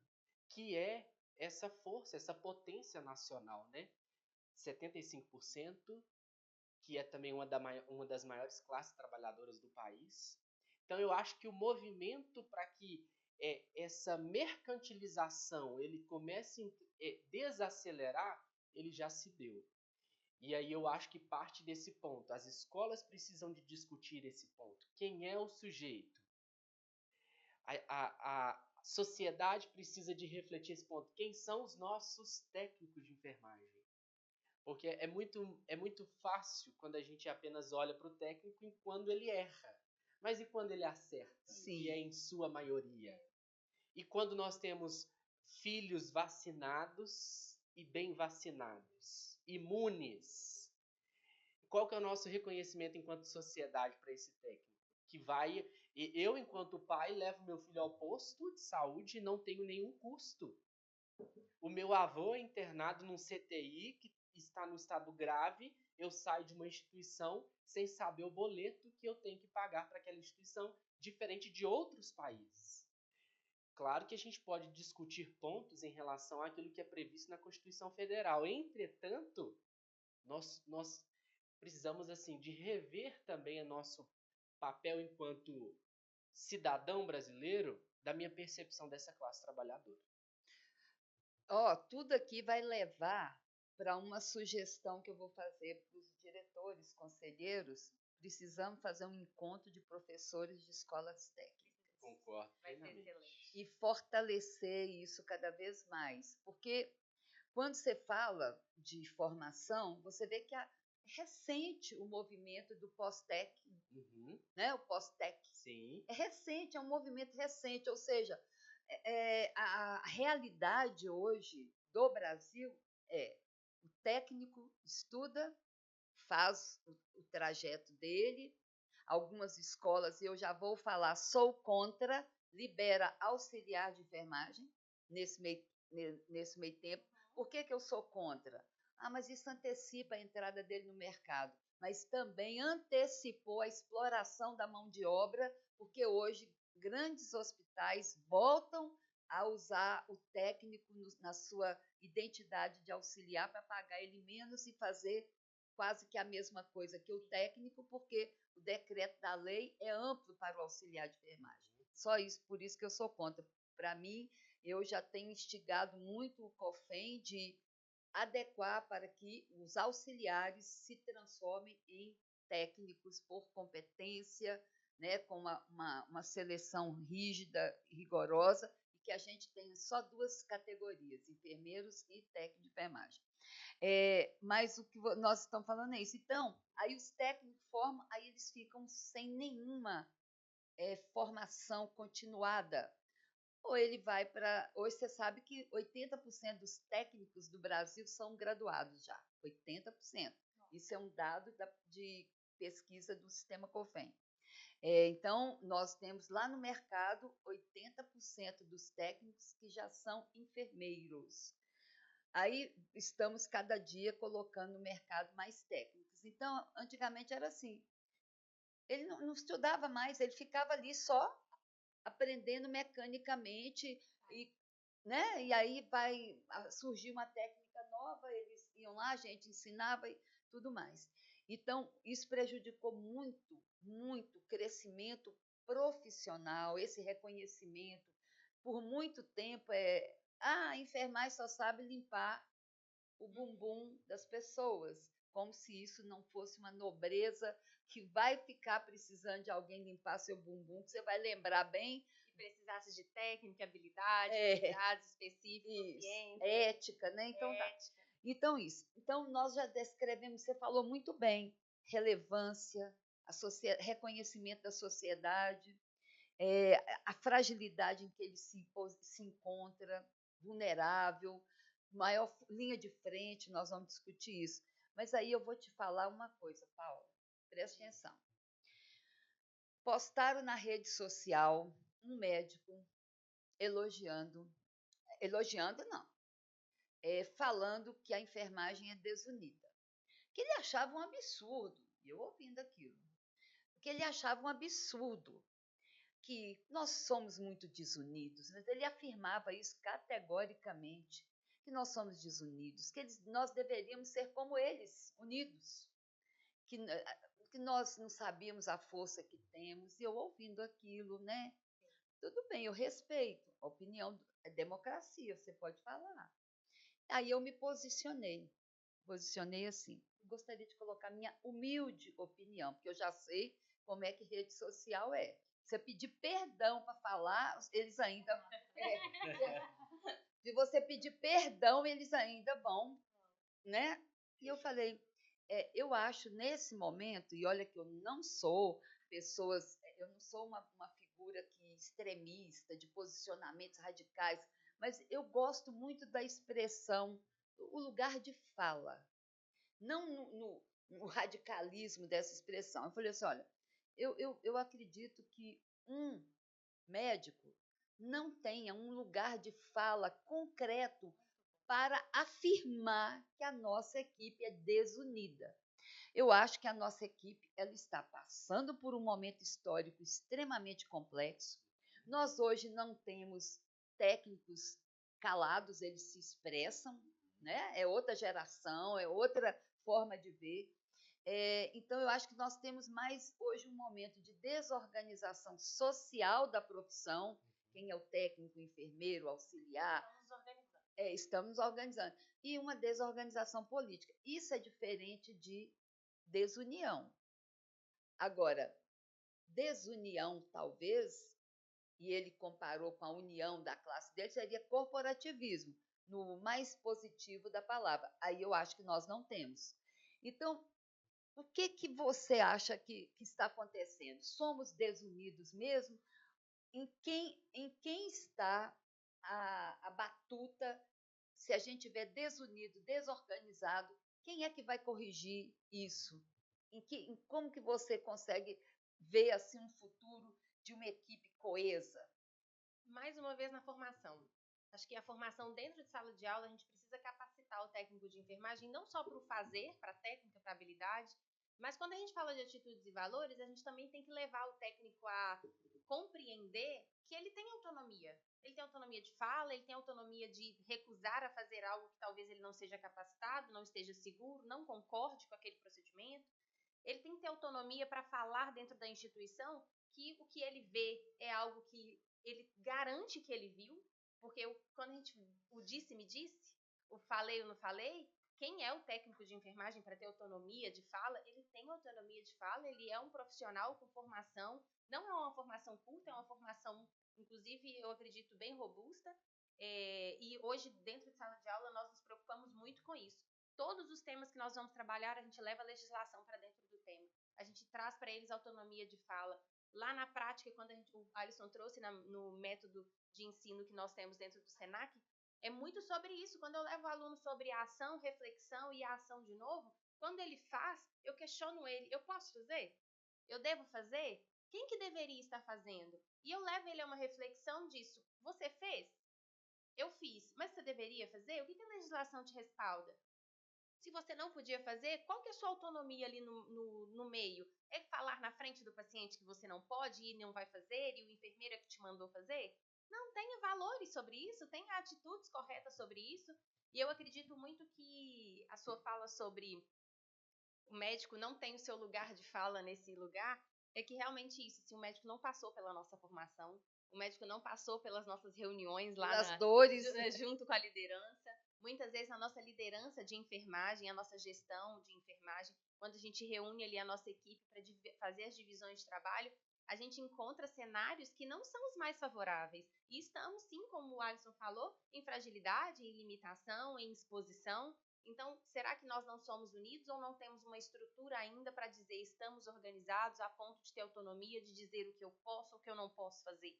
Speaker 3: que é essa força, essa potência nacional, né? 75%, que é também uma das maiores classes trabalhadoras do país. Então, eu acho que o movimento para que essa mercantilização ele comece a desacelerar, ele já se deu. E aí eu acho que parte desse ponto. As escolas precisam de discutir esse ponto. Quem é o sujeito? A sociedade precisa de refletir esse ponto. Quem são os nossos técnicos de enfermagem? Porque é muito fácil quando a gente apenas olha para o técnico e quando ele erra. Mas e quando ele acerta?
Speaker 2: Sim.
Speaker 3: Que é em sua maioria. E quando nós temos filhos vacinados e bem vacinados, imunes, qual que é o nosso reconhecimento enquanto sociedade para esse técnico? Que vai... Eu, enquanto pai, levo meu filho ao posto de saúde e não tenho nenhum custo. O meu avô é internado num CTI que está no estado grave, eu saio de uma instituição sem saber o boleto que eu tenho que pagar para aquela instituição, diferente de outros países. Claro que a gente pode discutir pontos em relação àquilo que é previsto na Constituição Federal. Entretanto, nós precisamos assim de rever também o nosso papel enquanto cidadão brasileiro da minha percepção dessa classe trabalhadora.
Speaker 2: Tudo aqui vai levar para uma sugestão que eu vou fazer para os diretores, conselheiros, precisamos fazer um encontro de professores de escolas técnicas.
Speaker 3: Concordo.
Speaker 4: Vai ser
Speaker 3: plenamente.
Speaker 4: excelente.
Speaker 2: E fortalecer isso cada vez mais. Porque quando você fala de formação, você vê que é recente o movimento do pós-tec,
Speaker 3: Uhum.
Speaker 2: né? O pós-tec.
Speaker 3: Sim.
Speaker 2: É recente, é um movimento recente, ou seja, a realidade hoje do Brasil é o técnico estuda, faz o trajeto dele, algumas escolas, e eu já vou falar, sou contra, libera auxiliar de enfermagem nesse meio tempo. Por que eu sou contra? Mas isso antecipa a entrada dele no mercado, mas também antecipou a exploração da mão de obra, porque hoje grandes hospitais voltam a usar o técnico na sua identidade de auxiliar para pagar ele menos e fazer quase que a mesma coisa que o técnico, porque o decreto da lei é amplo para o auxiliar de enfermagem. Só isso, por isso que eu sou contra. Para mim, eu já tenho instigado muito o COFEM de adequar para que os auxiliares se transformem em técnicos por competência, né, com uma seleção rígida, rigorosa, e que a gente tenha só 2 categorias, enfermeiros e técnico de enfermagem. Mas o que nós estamos falando é isso. Então, aí os técnicos formam, aí eles ficam sem nenhuma formação continuada. Ou ele vai para. Hoje você sabe que 80% dos técnicos do Brasil são graduados já. 80%. Isso é um dado de pesquisa do sistema COFEM. Então, nós temos lá no mercado 80% dos técnicos que já são enfermeiros. Aí estamos cada dia colocando no mercado mais técnicos. Então, antigamente era assim. Ele não estudava mais, ele ficava ali só aprendendo mecanicamente e, né? E aí vai surgir uma técnica nova, eles iam lá, a gente ensinava e tudo mais. Então, isso prejudicou muito, muito o crescimento profissional, esse reconhecimento. Por muito tempo a enfermagem só sabe limpar o bumbum das pessoas, como se isso não fosse uma nobreza que vai ficar precisando de alguém limpar seu bumbum, que você vai lembrar bem.
Speaker 4: E precisasse de técnica, habilidade, habilidades específicas, ciência.
Speaker 2: Ética, né? Então,
Speaker 4: ética.
Speaker 2: Tá. Então, nós já descrevemos, você falou muito bem, relevância, reconhecimento da sociedade, a fragilidade em que ele se encontra, vulnerável, maior linha de frente, nós vamos discutir isso. Mas aí eu vou te falar uma coisa, Paula, presta atenção. Postaram na rede social um médico elogiando não, falando que a enfermagem é desunida, que ele achava um absurdo, e eu ouvindo aquilo, que ele achava um absurdo, que nós somos muito desunidos, mas ele afirmava isso categoricamente, que nós somos desunidos, que nós deveríamos ser como eles, unidos, que nós não sabíamos a força que temos, e eu ouvindo aquilo, né? Tudo bem, eu respeito a opinião, é democracia, você pode falar. Aí eu me posicionei assim, gostaria de colocar minha humilde opinião, porque eu já sei como é que rede social é. Você pedir perdão para falar, eles ainda. Se você pedir perdão, eles ainda vão, né? E eu falei, eu acho nesse momento, e olha que eu não sou eu não sou uma figura extremista, de posicionamentos radicais, mas eu gosto muito da expressão, o lugar de fala, não no radicalismo dessa expressão. Eu falei assim, olha, eu acredito que um médico não tenha um lugar de fala concreto para afirmar que a nossa equipe é desunida. Eu acho que a nossa equipe ela está passando por um momento histórico extremamente complexo. Nós hoje não temos técnicos calados, eles se expressam, né? É outra geração, é outra forma de ver. Então, eu acho que nós temos mais hoje um momento de desorganização social da profissão. Quem é o técnico, o enfermeiro, o auxiliar? Estamos organizando. E uma desorganização política. Isso é diferente de desunião. Agora, desunião, talvez, e ele comparou com a união da classe dele, seria corporativismo, no mais positivo da palavra. Aí eu acho que nós não temos. Então, o que você acha que está acontecendo? Somos desunidos mesmo? Em quem está a batuta? Se a gente estiver desunido, desorganizado, quem é que vai corrigir isso? Como que você consegue ver assim um futuro de uma equipe coesa?
Speaker 4: Mais uma vez na formação. Acho que a formação dentro de sala de aula, a gente precisa capacitar o técnico de enfermagem não só para o fazer, para a técnica, para a habilidade, mas quando a gente fala de atitudes e valores, a gente também tem que levar o técnico a compreender que ele tem autonomia. Ele tem autonomia de fala, ele tem autonomia de recusar a fazer algo que talvez ele não seja capacitado, não esteja seguro, não concorde com aquele procedimento. Ele tem que ter autonomia para falar dentro da instituição que o que ele vê é algo que ele garante que ele viu, porque quando a gente, o disse-me disse, o falei ou não falei, quem é o técnico de enfermagem para ter autonomia de fala? Ele tem autonomia de fala, ele é um profissional com formação, não é uma formação curta, é uma formação, inclusive, eu acredito, bem robusta, e hoje, dentro de sala de aula, nós nos preocupamos muito com isso. Todos os temas que nós vamos trabalhar, a gente leva a legislação para dentro do tema. A gente traz para eles autonomia de fala. Lá na prática, quando o Alisson trouxe no método de ensino que nós temos dentro do SENAC, é muito sobre isso. Quando eu levo o aluno sobre a ação, reflexão e a ação de novo, quando ele faz, eu questiono ele, eu posso fazer? Eu devo fazer? Quem que deveria estar fazendo? E eu levo ele a uma reflexão disso. Você fez? Eu fiz. Mas você deveria fazer? O que a legislação te respalda? Se você não podia fazer, qual que é a sua autonomia ali no meio? É falar na frente do paciente que você não pode e não vai fazer e o enfermeiro é que te mandou fazer? Não, tenha valores sobre isso, tenha atitudes corretas sobre isso. E eu acredito muito que a sua fala sobre o médico não tem o seu lugar de fala nesse lugar, é que realmente isso, se o médico não passou pela nossa formação, o médico não passou pelas nossas reuniões lá
Speaker 2: Pelas dores.
Speaker 4: junto com a liderança, muitas vezes a nossa liderança de enfermagem, a nossa gestão de enfermagem, quando a gente reúne ali a nossa equipe para fazer as divisões de trabalho, a gente encontra cenários que não são os mais favoráveis. E estamos, sim, como o Alisson falou, em fragilidade, em limitação, em exposição. Então, será que nós não somos unidos ou não temos uma estrutura ainda para dizer estamos organizados a ponto de ter autonomia de dizer o que eu posso ou o que eu não posso fazer?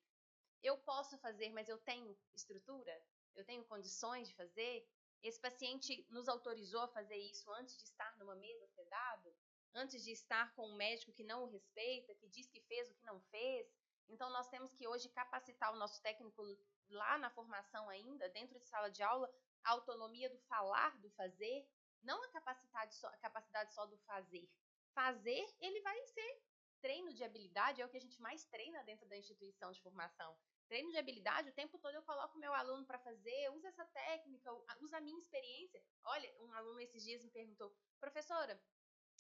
Speaker 4: Eu posso fazer, mas eu tenho estrutura? Eu tenho condições de fazer? Esse paciente nos autorizou a fazer isso antes de estar numa mesa sedado? Antes de estar com um médico que não o respeita, que diz que fez o que não fez? Então, nós temos que hoje capacitar o nosso técnico lá na formação ainda, dentro de sala de aula, a autonomia do falar, do fazer, não a capacidade só do fazer. Fazer, ele vai ser treino de habilidade, é o que a gente mais treina dentro da instituição de formação. Treino de habilidade, o tempo todo eu coloco meu aluno para fazer, usa essa técnica, usa a minha experiência. Olha, um aluno esses dias me perguntou, professora,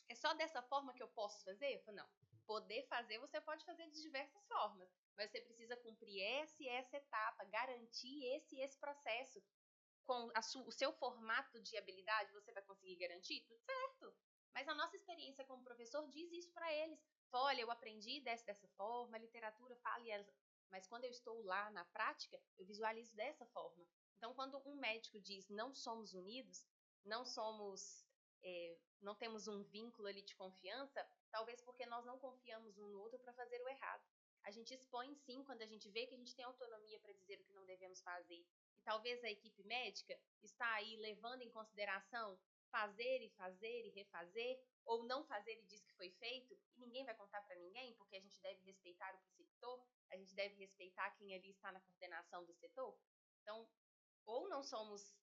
Speaker 4: é só dessa forma que eu posso fazer? Eu falei, não, poder fazer você pode fazer de diversas formas, mas você precisa cumprir essa e essa etapa, garantir esse e esse processo. Com o seu formato de habilidade, você vai conseguir garantir? Tudo certo. Mas a nossa experiência como professor diz isso para eles. Olha, eu aprendi dessa forma, a literatura fala, mas quando eu estou lá na prática, eu visualizo dessa forma. Então, quando um médico diz não somos unidos, não somos, não temos um vínculo ali de confiança, talvez porque nós não confiamos um no outro para fazer o errado. A gente expõe sim quando a gente vê que a gente tem autonomia para dizer o que não devemos fazer. E talvez a equipe médica está aí levando em consideração fazer e refazer, ou não fazer e diz que foi feito, e ninguém vai contar para ninguém, porque a gente deve respeitar o preceptor, a gente deve respeitar quem ali está na coordenação do setor. Então, ou não somos,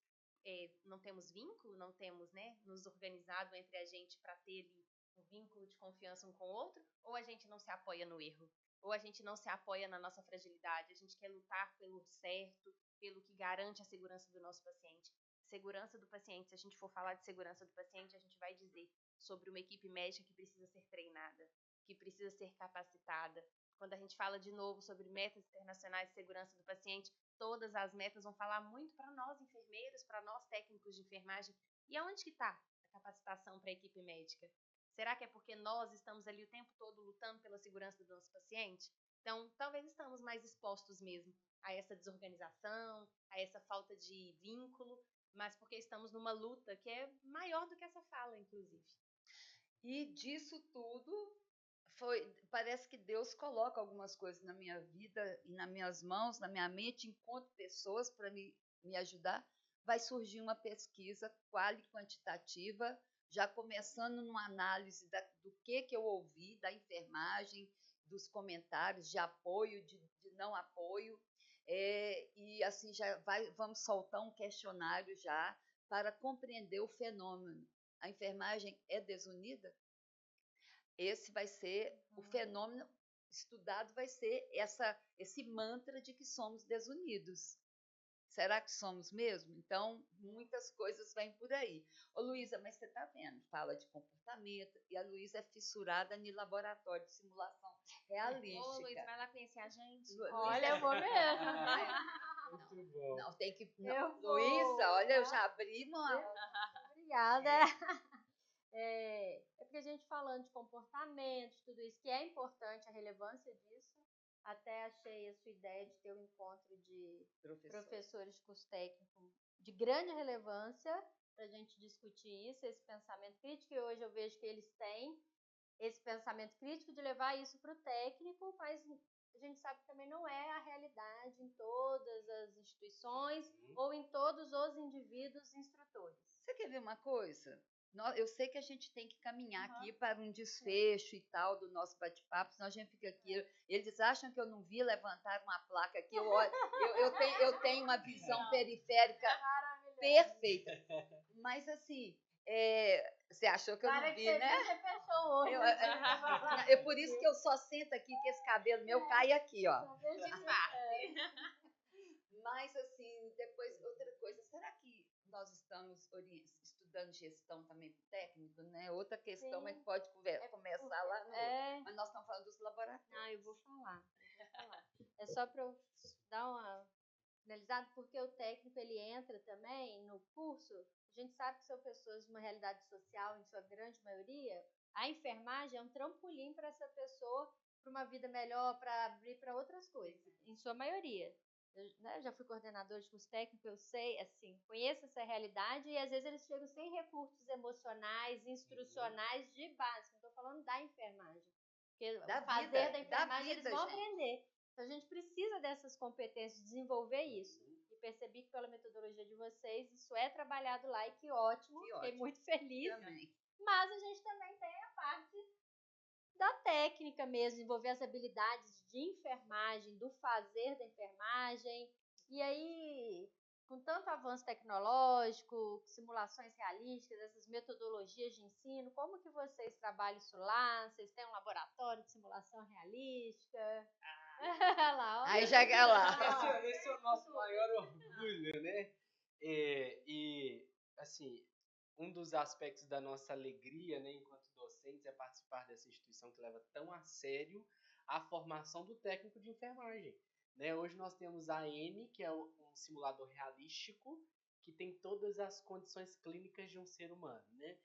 Speaker 4: não temos vínculo, não temos, nos organizado entre a gente para ter ali um vínculo de confiança um com o outro, ou a gente não se apoia no erro, ou a gente não se apoia na nossa fragilidade, a gente quer lutar pelo certo, pelo que garante a segurança do nosso paciente. Segurança do paciente, se a gente for falar de segurança do paciente, a gente vai dizer sobre uma equipe médica que precisa ser treinada, que precisa ser capacitada. Quando a gente fala de novo sobre metas internacionais de segurança do paciente, todas as metas vão falar muito para nós enfermeiros, para nós técnicos de enfermagem. E aonde que está a capacitação para a equipe médica? Será que é porque nós estamos ali o tempo todo lutando pela segurança do nosso paciente? Então, talvez estamos mais expostos mesmo a essa desorganização, a essa falta de vínculo, mas porque estamos numa luta que é maior do que essa fala, inclusive.
Speaker 2: E disso tudo, parece que Deus coloca algumas coisas na minha vida e nas minhas mãos, na minha mente, enquanto pessoas para me ajudar. Vai surgir uma pesquisa quantitativa, já começando numa análise do que eu ouvi, da enfermagem, dos comentários de apoio, de não apoio, e assim vamos soltar um questionário já para compreender o fenômeno. A enfermagem é desunida? Esse vai ser o fenômeno estudado, vai ser esse mantra de que somos desunidos. Será que somos mesmo? Então, muitas coisas vêm por aí. Ô, Luísa, mas você está vendo? Fala de comportamento, e a Luísa é fissurada no laboratório de simulação realística.
Speaker 4: Ô, Luísa, vai lá conhecer a gente?
Speaker 1: Olha, eu vou mesmo.
Speaker 3: Muito bom.
Speaker 2: Não, tem que...
Speaker 1: Luísa,
Speaker 2: olha, eu já abri uma...
Speaker 1: Obrigada. É porque a gente falando de comportamento, de tudo isso, que é importante, a relevância disso. Até achei a sua ideia de ter um encontro de professores de curso técnico de grande relevância para a gente discutir isso, esse pensamento crítico, e hoje eu vejo que eles têm esse pensamento crítico de levar isso para o técnico, mas a gente sabe que também não é a realidade em todas as instituições ou em todos os indivíduos instrutores.
Speaker 2: Você quer ver uma coisa? Eu sei que a gente tem que caminhar aqui para um desfecho e tal do nosso bate-papo, senão a gente fica aqui. Eles acham que eu não vi levantar uma placa aqui. Eu tenho uma visão periférica perfeita. Mas assim, você achou que eu não vi, né?
Speaker 1: Você fechou hoje.
Speaker 2: É por isso que eu só sento aqui, que esse cabelo meu cai aqui, ó. Mas assim, depois, outra coisa, será que nós estamos estudando gestão também para o técnico, né? Outra questão é que pode começar lá no... Mas nós estamos falando dos laboratórios.
Speaker 1: Ah, eu vou falar. É só para eu dar uma finalizada, porque o técnico ele entra também no curso. A gente sabe que são pessoas de uma realidade social, em sua grande maioria. A enfermagem é um trampolim para essa pessoa, para uma vida melhor, para abrir para outras coisas, em sua maioria. Eu já fui coordenadora de curso técnico, eu sei, assim, conheço essa realidade e às vezes eles chegam sem recursos emocionais, instrucionais de base. Não estou falando da enfermagem, porque o fazer da enfermagem eles vão aprender. Então a gente precisa dessas competências, desenvolver isso. E percebi que pela metodologia de vocês isso é trabalhado lá e que ótimo, fiquei muito feliz.
Speaker 2: Também.
Speaker 1: Mas a gente também tem a parte da técnica mesmo, desenvolver as habilidades de enfermagem, do fazer da enfermagem. E aí, com tanto avanço tecnológico, simulações realísticas, essas metodologias de ensino, como que vocês trabalham isso lá? Vocês têm um laboratório de simulação realística? Lá,
Speaker 2: aí já é lá.
Speaker 3: Esse é o nosso maior orgulho, né? E assim, um dos aspectos da nossa alegria, né, enquanto docentes, é participar dessa instituição que leva tão a sério a formação do técnico de enfermagem. Né? Hoje nós temos a N, que é um simulador realístico, que tem todas as condições clínicas de um ser humano. Né?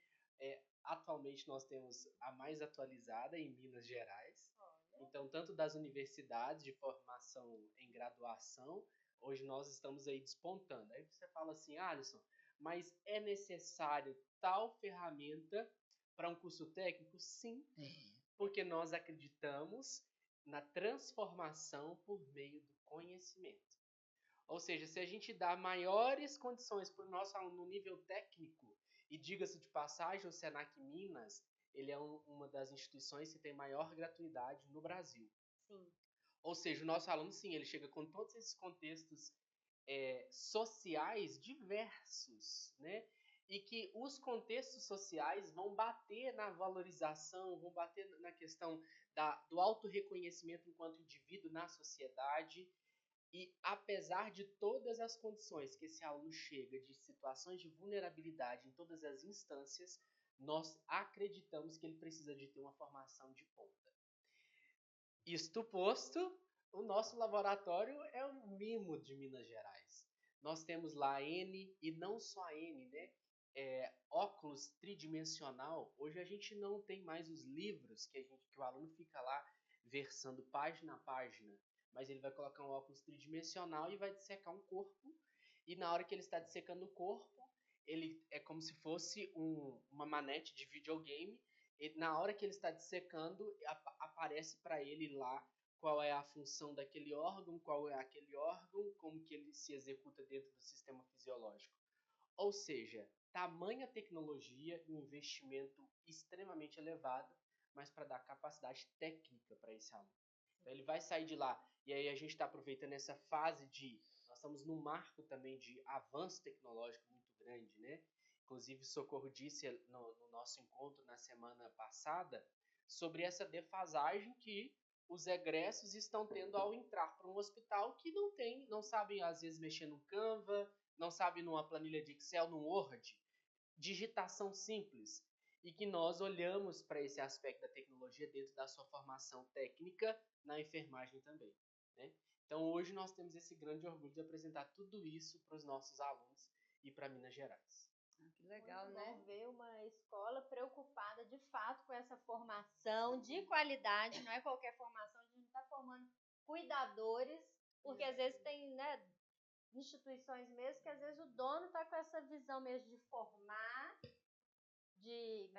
Speaker 3: Atualmente nós temos a mais atualizada em Minas Gerais. Então, tanto das universidades de formação em graduação, hoje nós estamos aí despontando. Aí você fala assim, Alisson, mas é necessário tal ferramenta para um curso técnico? Sim, porque nós acreditamos na transformação por meio do conhecimento. Ou seja, se a gente dá maiores condições para o nosso aluno no nível técnico, e diga-se de passagem, o Senac Minas, ele é uma das instituições que tem maior gratuidade no Brasil.
Speaker 4: Sim.
Speaker 3: Ou seja, o nosso aluno, sim, ele chega com todos esses contextos sociais diversos, né? E que os contextos sociais vão bater na valorização, vão bater na questão do autorreconhecimento enquanto indivíduo na sociedade. E apesar de todas as condições que esse aluno chega, de situações de vulnerabilidade em todas as instâncias, nós acreditamos que ele precisa de ter uma formação de ponta. Isto posto, o nosso laboratório é um mimo de Minas Gerais. Nós temos lá a N, e não só a N, né? óculos tridimensional, hoje a gente não tem mais os livros que o aluno fica lá versando página a página, mas ele vai colocar um óculos tridimensional e vai dissecar um corpo, e na hora que ele está dissecando o corpo, ele é como se fosse uma manete de videogame, e na hora que ele está dissecando, aparece para ele lá qual é a função daquele órgão, qual é aquele órgão, como que ele se executa dentro do sistema fisiológico. Ou seja, tamanha tecnologia e um investimento extremamente elevado, mas para dar capacidade técnica para esse aluno. Então ele vai sair de lá, e aí a gente está aproveitando essa fase nós estamos num marco também de avanço tecnológico muito grande, né? Inclusive, Socorro disse no nosso encontro na semana passada sobre essa defasagem que os egressos estão tendo ao entrar para um hospital que não sabem às vezes mexer no Canva, não sabe numa planilha de Excel, no Word, digitação simples, e que nós olhamos para esse aspecto da tecnologia dentro da sua formação técnica na enfermagem também, né? Então hoje nós temos esse grande orgulho de apresentar tudo isso para os nossos alunos e para Minas Gerais.
Speaker 2: Que legal,
Speaker 1: muito
Speaker 2: né?
Speaker 1: bom ver uma escola preocupada de fato com essa formação de qualidade, não é qualquer formação, a gente está formando cuidadores, porque às vezes tem, né, instituições mesmo que às vezes o dono está com essa visão mesmo de formar, de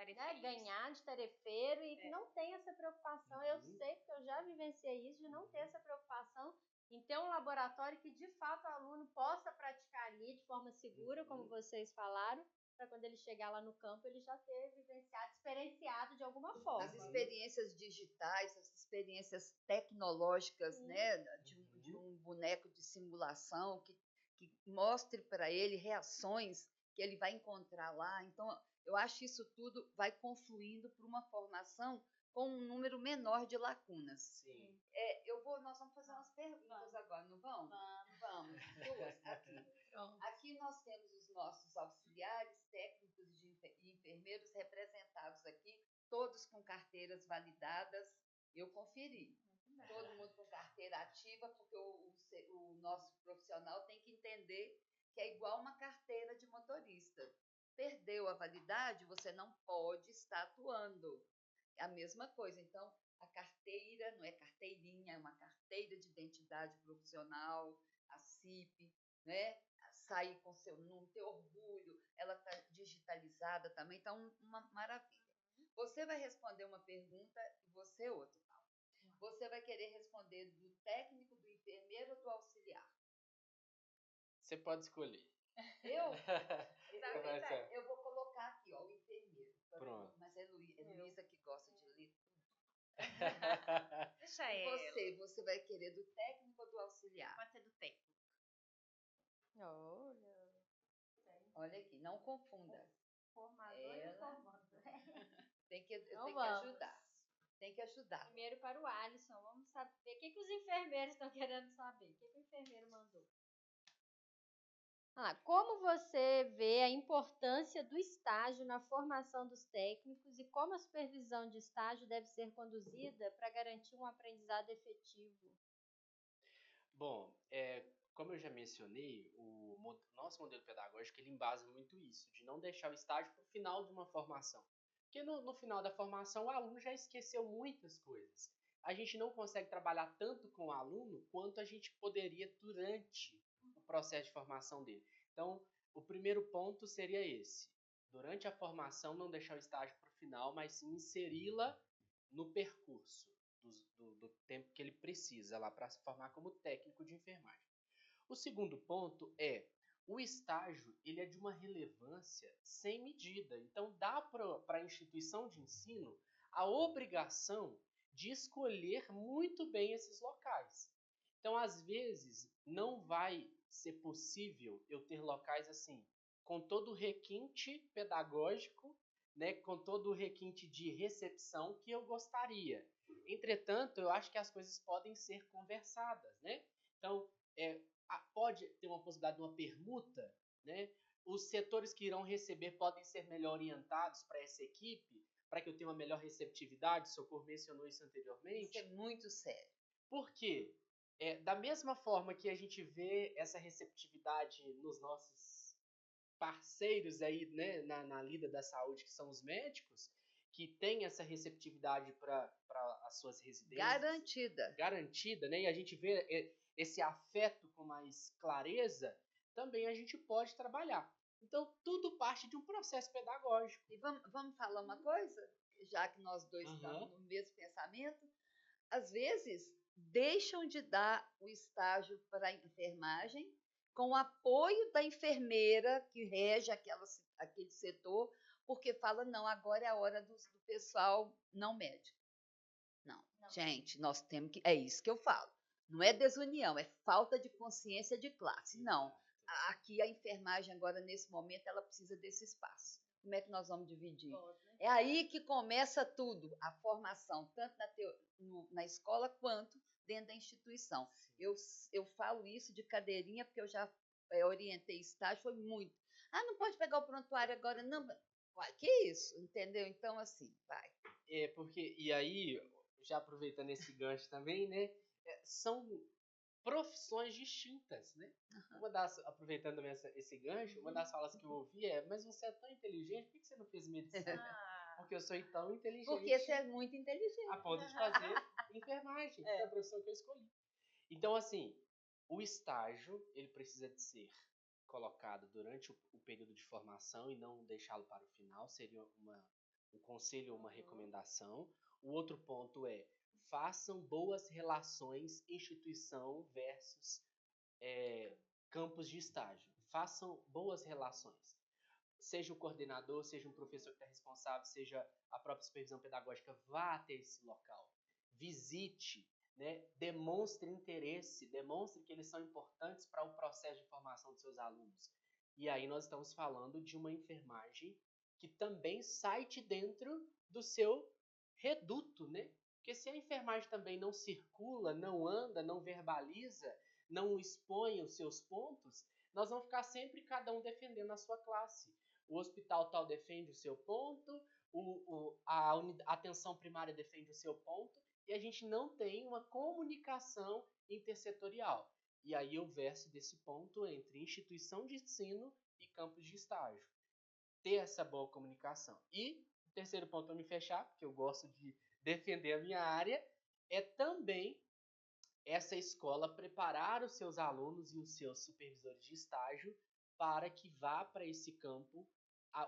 Speaker 1: ganhar, de tarefeiro, e que não tem essa preocupação. Eu sei, porque eu já vivenciei isso, de não ter essa preocupação em ter um laboratório que de fato o aluno possa praticar ali de forma segura, como vocês falaram, para quando ele chegar lá no campo ele já ter vivenciado, experienciado de alguma forma.
Speaker 2: As experiências digitais, as experiências tecnológicas, né, de um boneco de simulação que mostre para ele reações que ele vai encontrar lá. Então, eu acho que isso tudo vai confluindo para uma formação com um número menor de lacunas.
Speaker 3: Sim.
Speaker 2: Nós vamos fazer umas perguntas agora, não vamos? Vamos. Duas, aqui. Aqui nós temos os nossos auxiliares técnicos e enfermeiros representados aqui, todos com carteiras validadas. Eu conferi. Todo mundo com carteira ativa, porque o nosso profissional tem que entender que é igual uma carteira de motorista. Perdeu a validade, você não pode estar atuando. É a mesma coisa. Então, a carteira não é carteirinha, é uma carteira de identidade profissional, a CIP, né? Sair com seu número, ter orgulho, ela está digitalizada também, então uma maravilha. Você vai responder uma pergunta e você outra. Você vai querer responder do técnico, do enfermeiro ou do auxiliar?
Speaker 3: Você pode escolher.
Speaker 2: Eu? Eu vou colocar aqui, ó, o enfermeiro.
Speaker 3: Pronto.
Speaker 2: Mas é Luísa que gosta de ler tudo.
Speaker 4: Deixa
Speaker 2: E você vai querer do técnico ou do auxiliar?
Speaker 4: Pode ser do técnico.
Speaker 2: Olha aqui, não confunda.
Speaker 1: Formador e formando.
Speaker 2: Tem que ajudar. Tem que ajudar.
Speaker 1: Primeiro para o Alisson, vamos saber o que os enfermeiros estão querendo saber. O que o enfermeiro mandou? Como você vê a importância do estágio na formação dos técnicos e como a supervisão de estágio deve ser conduzida para garantir um aprendizado efetivo?
Speaker 3: Bom, como eu já mencionei, o nosso modelo pedagógico ele embasa muito isso, de não deixar o estágio para o final de uma formação. Porque no final da formação o aluno já esqueceu muitas coisas. A gente não consegue trabalhar tanto com o aluno quanto a gente poderia durante o processo de formação dele. Então, o primeiro ponto seria esse. Durante a formação, não deixar o estágio para o final, mas sim inseri-la no percurso do tempo que ele precisa lá para se formar como técnico de enfermagem. O segundo ponto o estágio ele é de uma relevância sem medida. Então, dá para a instituição de ensino a obrigação de escolher muito bem esses locais. Então, às vezes, não vai ser possível eu ter locais assim, com todo o requinte pedagógico, né, com todo o requinte de recepção que eu gostaria. Entretanto, eu acho que as coisas podem ser conversadas, né? Então, pode ter uma possibilidade de uma permuta, né? Os setores que irão receber podem ser melhor orientados para essa equipe, para que eu tenha uma melhor receptividade. O Socorro mencionou isso anteriormente.
Speaker 2: Isso é muito sério.
Speaker 3: Por quê? Da mesma forma que a gente vê essa receptividade nos nossos parceiros aí, né, na lida da saúde, que são os médicos, que têm essa receptividade para as suas residências. Garantida, né? E a gente vê esse afeto com mais clareza, também a gente pode trabalhar. Então, tudo parte de um processo pedagógico.
Speaker 2: E vamos falar uma coisa? Já que nós dois estamos no mesmo pensamento, às vezes deixam de dar o estágio para a enfermagem com o apoio da enfermeira que rege aquele setor, porque fala, não, agora é a hora do pessoal não médico. Não, gente, nós temos que... É isso que eu falo. Não é desunião, é falta de consciência de classe. Não, aqui a enfermagem agora, nesse momento, ela precisa desse espaço. Como é que nós vamos dividir? É aí que começa tudo, a formação, tanto na escola quanto dentro da instituição. Eu falo isso de cadeirinha, porque eu já orientei estágio, foi muito. Não pode pegar o prontuário agora, não. Uai, que isso, entendeu? Então, assim, vai.
Speaker 3: E aí, já aproveitando esse gancho também, né? São profissões distintas, né? Aproveitando também esse gancho, uma das falas que eu ouvi mas você é tão inteligente, por que você não fez medicina? Porque eu sou tão inteligente.
Speaker 2: Porque você é muito inteligente.
Speaker 3: A ponto de fazer enfermagem, que é a profissão que eu escolhi. Então, assim, o estágio, ele precisa de ser colocado durante o período de formação e não deixá-lo para o final, seria um conselho ou uma recomendação. O outro ponto é, façam boas relações instituição versus campos de estágio. Façam boas relações. Seja o coordenador, seja um professor que está responsável, seja a própria supervisão pedagógica, vá até esse local. Visite, né? Demonstre interesse, demonstre que eles são importantes para o processo de formação dos seus alunos. E aí nós estamos falando de uma enfermagem que também sai de dentro do seu reduto, né? Porque se a enfermagem também não circula, não anda, não verbaliza, não expõe os seus pontos, nós vamos ficar sempre cada um defendendo a sua classe. O hospital tal defende o seu ponto, a atenção primária defende o seu ponto, e a gente não tem uma comunicação intersetorial. E aí eu verso desse ponto entre instituição de ensino e campos de estágio. Ter essa boa comunicação. E o terceiro ponto para me fechar, porque eu gosto de defender a minha área, é também essa escola preparar os seus alunos e os seus supervisores de estágio para que vá para esse campo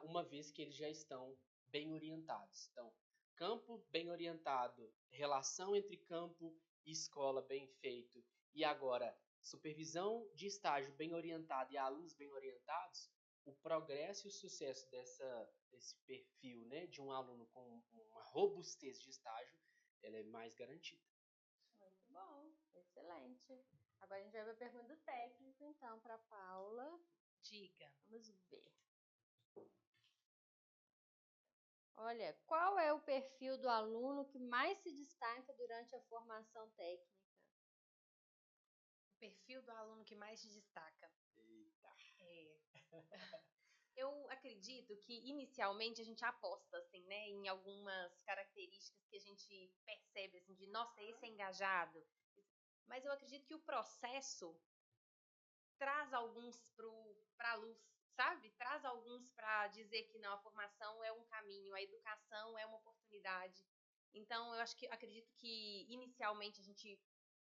Speaker 3: uma vez que eles já estão bem orientados. Então, campo bem orientado, relação entre campo e escola bem feito, e agora supervisão de estágio bem orientada e alunos bem orientados, o progresso e o sucesso desse perfil, né, de um aluno com uma robustez de estágio, ela é mais garantida.
Speaker 1: Muito bom, excelente. Agora a gente vai para a pergunta do técnico, então, para a Paula.
Speaker 4: Diga.
Speaker 1: Vamos ver. Olha, qual é o perfil do aluno que mais se destaca durante a formação técnica?
Speaker 4: O perfil do aluno que mais se destaca.
Speaker 3: Eita.
Speaker 4: Eu acredito que inicialmente a gente aposta assim, né, em algumas características que a gente percebe assim, de nossa, esse é engajado. Mas eu acredito que o processo traz alguns para a luz, sabe? Traz alguns para dizer que não, a formação é um caminho, a educação é uma oportunidade. Então, acredito que inicialmente a gente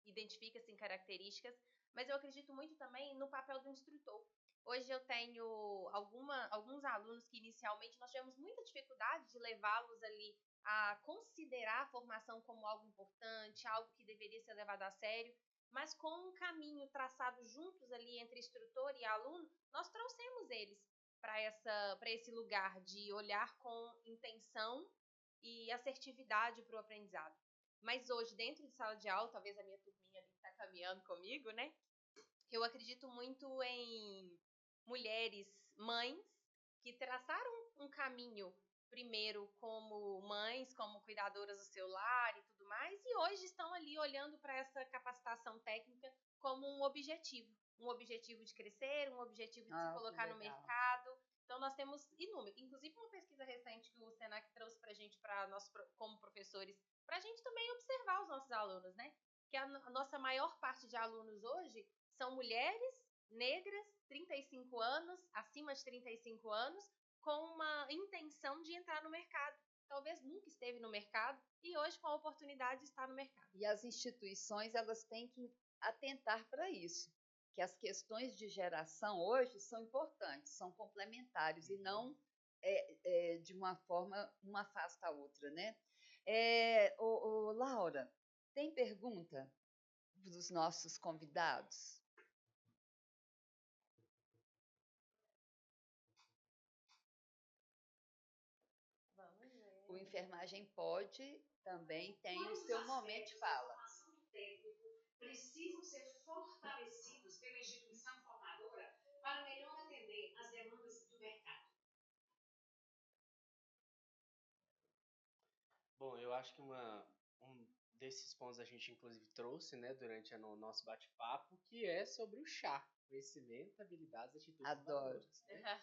Speaker 4: identifica assim, características, mas eu acredito muito também no papel do instrutor. Hoje eu tenho alguns alunos que inicialmente nós tivemos muita dificuldade de levá-los ali a considerar a formação como algo importante, algo que deveria ser levado a sério, mas com um caminho traçado juntos ali entre instrutor e aluno, nós trouxemos eles para esse lugar de olhar com intenção e assertividade para o aprendizado. Mas hoje, dentro de sala de aula, talvez a minha turminha ali que está caminhando comigo, né? Eu acredito muito em mulheres, mães, que traçaram um caminho, primeiro como mães, como cuidadoras do seu lar e tudo mais, e hoje estão ali olhando para essa capacitação técnica como um objetivo de crescer, um objetivo de se colocar no mercado. Então, nós temos inúmeros, inclusive uma pesquisa recente que o Senac trouxe para a gente, como professores, para a gente também observar os nossos alunos, né? Que a nossa maior parte de alunos hoje são mulheres, negras 35 anos, acima de 35 anos, com uma intenção de entrar no mercado. Talvez nunca esteve no mercado e hoje com a oportunidade de estar no mercado.
Speaker 2: E as instituições, elas têm que atentar para isso, que as questões de geração hoje são importantes, são complementares e não de uma forma, uma afasta a outra, né? Laura, tem pergunta dos nossos convidados?
Speaker 4: Vamos ver.
Speaker 2: O Enfermagem Pode também tem o seu momento de fala.
Speaker 5: Precisam ser fortalecidos pela instituição formadora para melhor atender às demandas do mercado.
Speaker 3: Bom, eu acho que um desses pontos a gente inclusive trouxe, né, durante o nosso bate-papo, que é sobre o chá, conhecimento, habilidades, atitudes.
Speaker 2: Adoro.
Speaker 3: Né?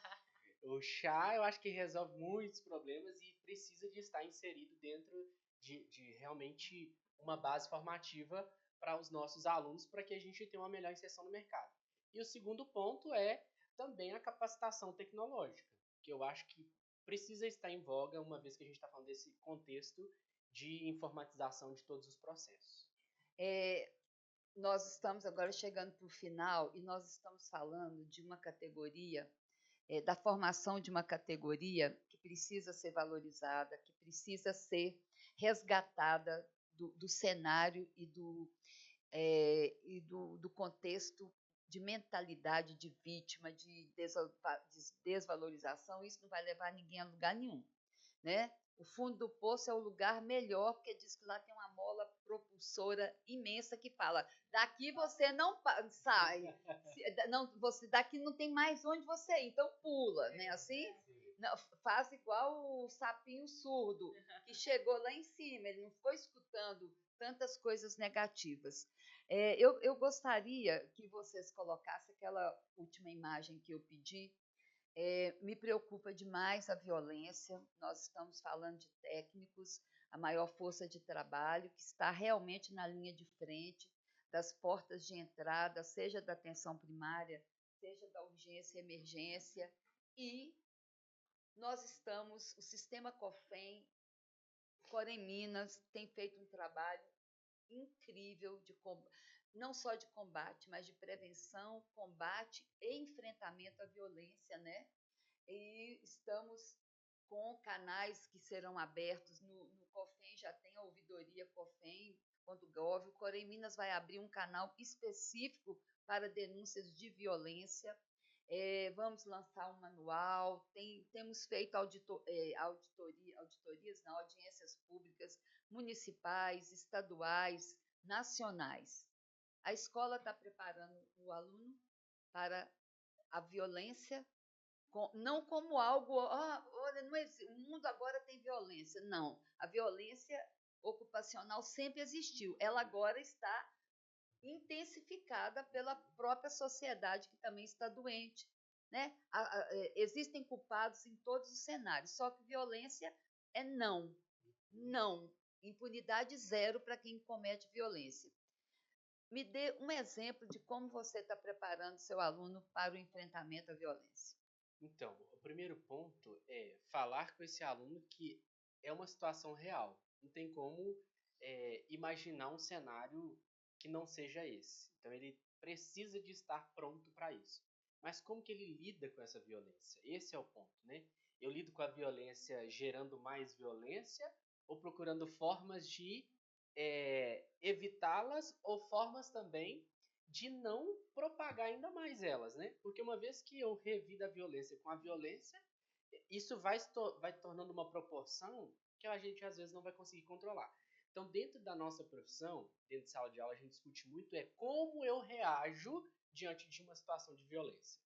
Speaker 3: O chá, eu acho que resolve muitos problemas e precisa de estar inserido dentro de realmente uma base formativa para os nossos alunos, para que a gente tenha uma melhor inserção no mercado. E o segundo ponto é também a capacitação tecnológica, que eu acho que precisa estar em voga, uma vez que a gente está falando desse contexto de informatização de todos os processos.
Speaker 2: Nós estamos agora chegando para o final e nós estamos falando de uma categoria, da formação de uma categoria que precisa ser valorizada, que precisa ser resgatada do cenário e do contexto de mentalidade de vítima, de desvalorização. Isso não vai levar ninguém a lugar nenhum, né? O fundo do poço é o lugar melhor, porque diz que lá tem uma mola propulsora imensa que fala: daqui você não sai, daqui não tem mais onde você ir, então pula, né? Assim, não, faz igual o sapinho surdo, que chegou lá em cima, ele não ficou escutando tantas coisas negativas. Eu gostaria que vocês colocassem aquela última imagem que eu pedi. Me preocupa demais a violência. Nós estamos falando de técnicos, a maior força de trabalho, que está realmente na linha de frente das portas de entrada, seja da atenção primária, seja da urgência e emergência. E nós estamos, o sistema COFEM, Corém Minas, tem feito um trabalho incrível não só de combate, mas de prevenção, combate e enfrentamento à violência, né? E estamos com canais que serão abertos no COFEM, já tem a ouvidoria COFEM.gov. O Corém Minas vai abrir um canal específico para denúncias de violência. Vamos lançar um manual, temos feito audiências públicas, municipais, estaduais, nacionais. A escola está preparando o aluno para a violência, não como algo, olha, o mundo agora tem violência. Não, a violência ocupacional sempre existiu. Ela agora está intensificada pela própria sociedade, que também está doente, né? Existem culpados em todos os cenários, só que violência é não. Impunidade zero para quem comete violência. Me dê um exemplo de como você está preparando seu aluno para o enfrentamento à violência.
Speaker 3: Então, o primeiro ponto é falar com esse aluno que é uma situação real. Não tem como imaginar um cenário que não seja esse. Então, ele precisa de estar pronto para isso. Mas como que ele lida com essa violência? Esse é o ponto, né? Eu lido com a violência gerando mais violência ou procurando formas de evitá-las ou formas também de não propagar ainda mais elas, né? Porque uma vez que eu revido a violência com a violência, isso vai tornando uma proporção que a gente às vezes não vai conseguir controlar. Então, dentro da nossa profissão, dentro de sala de aula, a gente discute muito como eu reajo diante de uma situação de violência.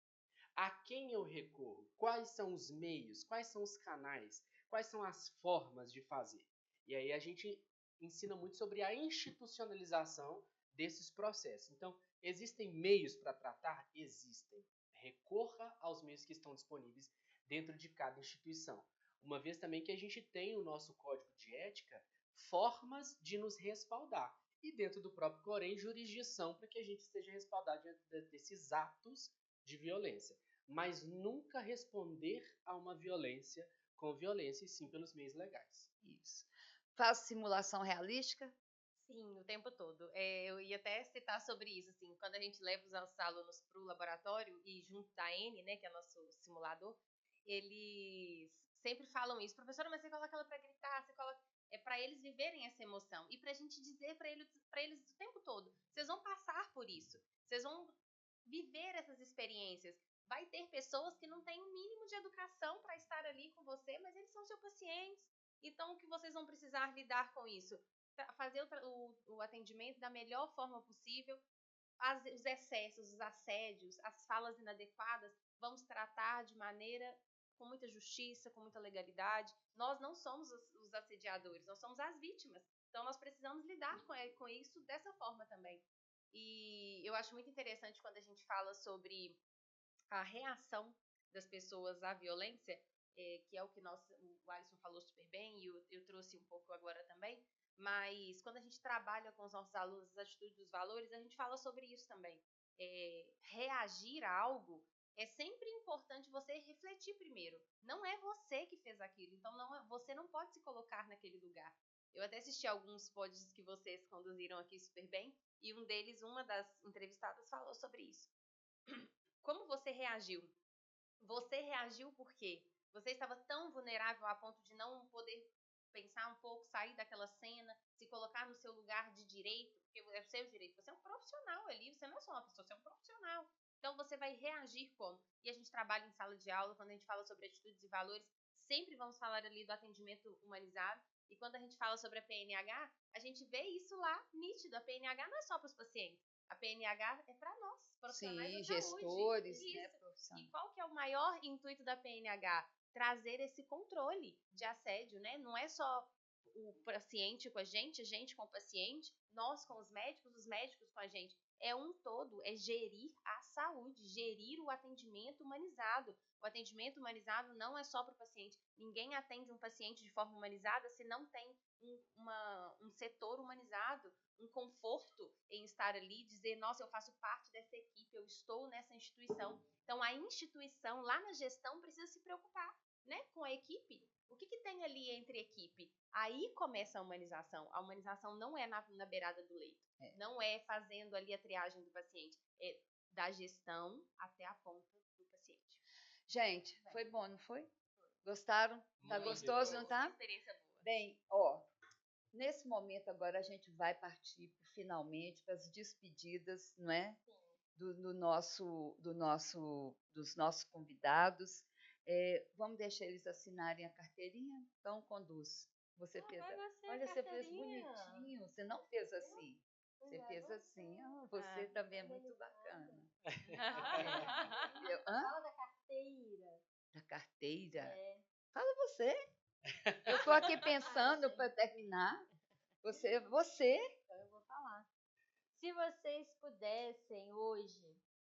Speaker 3: A quem eu recorro? Quais são os meios? Quais são os canais? Quais são as formas de fazer? E aí a gente ensina muito sobre a institucionalização desses processos. Então, existem meios para tratar? Existem. Recorra aos meios que estão disponíveis dentro de cada instituição. Uma vez também que a gente tem o nosso código de ética, formas de nos respaldar. E dentro do próprio Corém, jurisdição para que a gente esteja respaldado diante desses atos de violência, mas nunca responder a uma violência com violência, e sim pelos meios legais.
Speaker 2: Isso. Faz simulação realística?
Speaker 4: Sim, o tempo todo. Eu ia até citar sobre isso, assim, quando a gente leva os nossos alunos para o laboratório e junto da N, né, que é nosso simulador, eles sempre falam isso. Professora, mas você coloca ela para gritar, você coloca... É para eles viverem essa emoção e para a gente dizer para eles o tempo todo, vocês vão passar por isso, vocês vão viver essas experiências. Vai ter pessoas que não têm o mínimo de educação para estar ali com você, mas eles são seus pacientes. Então, o que vocês vão precisar lidar com isso? Fazer o atendimento da melhor forma possível, os excessos, os assédios, as falas inadequadas, vamos tratar de maneira com muita justiça, com muita legalidade. Nós não somos os assediadores, nós somos as vítimas. Então, nós precisamos lidar com isso dessa forma também. E eu acho muito interessante quando a gente fala sobre a reação das pessoas à violência, que é o que o Alisson falou super bem e eu trouxe um pouco agora também, mas quando a gente trabalha com os nossos alunos as atitudes dos valores, a gente fala sobre isso também. Reagir a algo é sempre importante você refletir primeiro. Não é você que fez aquilo, então você não pode se colocar naquele lugar. Eu até assisti alguns pods que vocês conduziram aqui super bem, e um deles, uma das entrevistadas, falou sobre isso. Como você reagiu? Você reagiu por quê? Você estava tão vulnerável a ponto de não poder pensar um pouco, sair daquela cena, se colocar no seu lugar de direito, porque é o seu direito. Você é um profissional ali, você não é só uma pessoa, você é um profissional. Então você vai reagir como? E a gente trabalha em sala de aula, quando a gente fala sobre atitudes e valores, sempre vamos falar ali do atendimento humanizado. E quando a gente fala sobre a PNH, a gente vê isso lá nítido. A PNH não é só para os pacientes. A PNH é para nós, profissionais da saúde.
Speaker 2: Gestores,
Speaker 4: isso.
Speaker 2: né,
Speaker 4: E qual que é o maior intuito da PNH? Trazer esse controle de assédio, né? Não é só o paciente com a gente com o paciente, nós com os médicos com a gente. É um todo, é gerir a saúde, gerir o atendimento humanizado. O atendimento humanizado não é só para o paciente. Ninguém atende um paciente de forma humanizada se não tem um setor humanizado, um conforto em estar ali, dizer, nossa, eu faço parte dessa equipe, eu estou nessa instituição. Então, a instituição, lá na gestão, precisa se preocupar, né, com a equipe. O que tem ali entre equipe? Aí começa a humanização. A humanização não é na beirada do leito. Não é fazendo ali a triagem do paciente. É da gestão até a ponta do paciente.
Speaker 2: Gente, foi bom, não foi? Gostaram? Tá gostoso, não tá?
Speaker 4: Experiência boa.
Speaker 2: Bem, nesse momento agora a gente vai partir finalmente para as despedidas, não é? Dos nossos convidados. Vamos deixar eles assinarem a carteirinha? Então, conduz. Você fez. Olha, você fez bonitinho. Você não fez assim. Você fez assim. Você também é muito bacana.
Speaker 1: Fala da carteira.
Speaker 2: Da carteira?
Speaker 1: Fala
Speaker 2: você. Eu estou aqui pensando para terminar. Você.
Speaker 1: Então eu vou falar. Se vocês pudessem hoje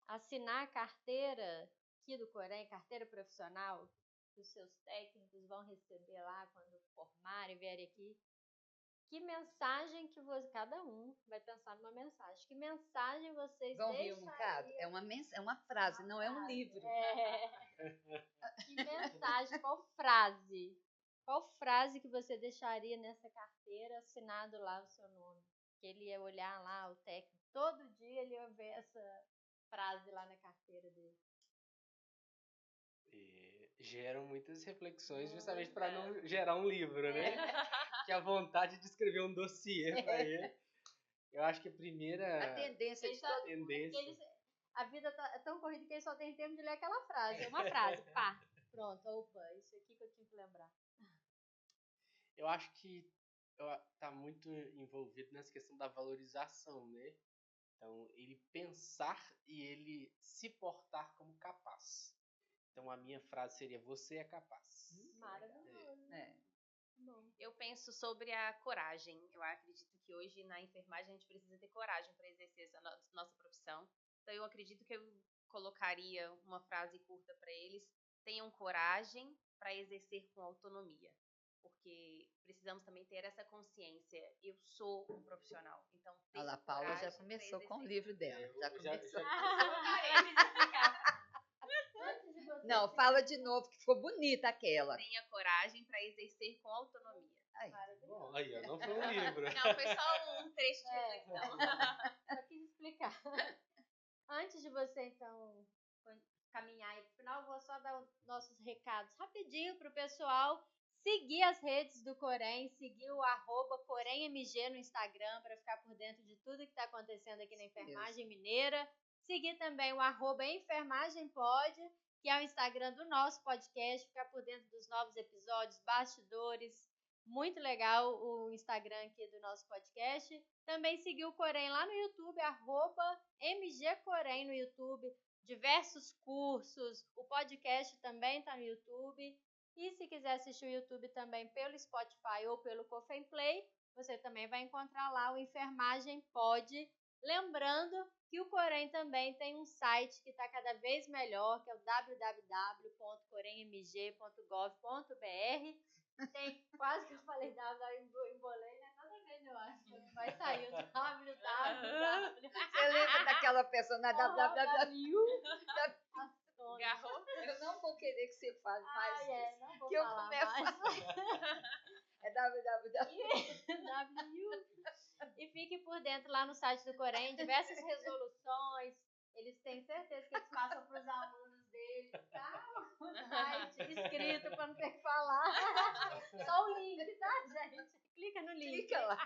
Speaker 1: assinar a carteira aqui do Corém, carteira profissional, que os seus técnicos vão receber lá quando formarem e vierem aqui, que mensagem que você... Cada um vai pensar numa mensagem. Que mensagem vocês
Speaker 2: vão rir um bocado? É uma frase, não é um livro.
Speaker 1: Que mensagem, qual frase? Qual frase que você deixaria nessa carteira assinado lá o seu nome? Que ele ia olhar lá, o técnico, todo dia ele ia ver essa frase lá na carteira dele.
Speaker 3: Geram muitas reflexões justamente para não gerar um livro, né? Que a vontade de escrever um dossiê para ele. Eu acho que a primeira...
Speaker 2: A tendência de toda tendência.
Speaker 1: A vida é tão corrida que ele só tem tempo de ler aquela frase. Uma frase, pá, pronto, opa, isso aqui que eu tinha que lembrar.
Speaker 3: Eu acho que tá muito envolvido nessa questão da valorização, né? Então, ele pensar e ele se portar como capaz. Então, a minha frase seria, você é capaz.
Speaker 1: Maravilhoso. Bom.
Speaker 4: Eu penso sobre a coragem. Eu acredito que hoje na enfermagem a gente precisa ter coragem para exercer essa nossa profissão. Então, eu acredito que eu colocaria uma frase curta para eles. Tenham coragem para exercer com autonomia. Porque precisamos também ter essa consciência. Eu sou um profissional. Então,
Speaker 2: a Paula já começou com o livro dela. Já começou.
Speaker 4: Já
Speaker 2: Não, fala de novo, que ficou bonita aquela.
Speaker 4: Tenha coragem para exercer com autonomia.
Speaker 2: Aí.
Speaker 3: Bom, aí, ó, não foi um livro.
Speaker 4: Não, foi só um trecho de reflexão.
Speaker 1: Só quis explicar. Antes de você, então, caminhar aí pro final, eu vou só dar os nossos recados rapidinho pro pessoal seguir as redes do Corém, seguir o @CoremMG no Instagram para ficar por dentro de tudo que está acontecendo aqui na Enfermagem Mineira. Seguir também o @EnfermagemPod, que é o Instagram do nosso podcast, ficar por dentro dos novos episódios, bastidores. Muito legal o Instagram aqui do nosso podcast. Também seguir o Corém lá no YouTube, @MGCorém no YouTube. Diversos cursos, o podcast também está no YouTube. E se quiser assistir o YouTube também pelo Spotify ou pelo Coffee Play, você também vai encontrar lá o Enfermagem Pod. Lembrando que o Corém também tem um site que está cada vez melhor, que é o www.coremmg.gov.br. Tem quase que eu falei embolei, né? Toda vez eu acho que vai sair o www.
Speaker 2: Você lembra daquela personagem
Speaker 4: Garrou?
Speaker 2: Eu não vou querer que você fale mais isso.
Speaker 1: Não vou
Speaker 2: Que eu
Speaker 1: falar
Speaker 2: começo
Speaker 1: mais.
Speaker 2: É www.
Speaker 1: E fique por dentro lá no site do Corém, diversas resoluções. Eles têm certeza que eles passam para os alunos deles, tá? O site escrito para não ter que falar. Só o link, tá, gente? Clica no link.
Speaker 2: Clica lá.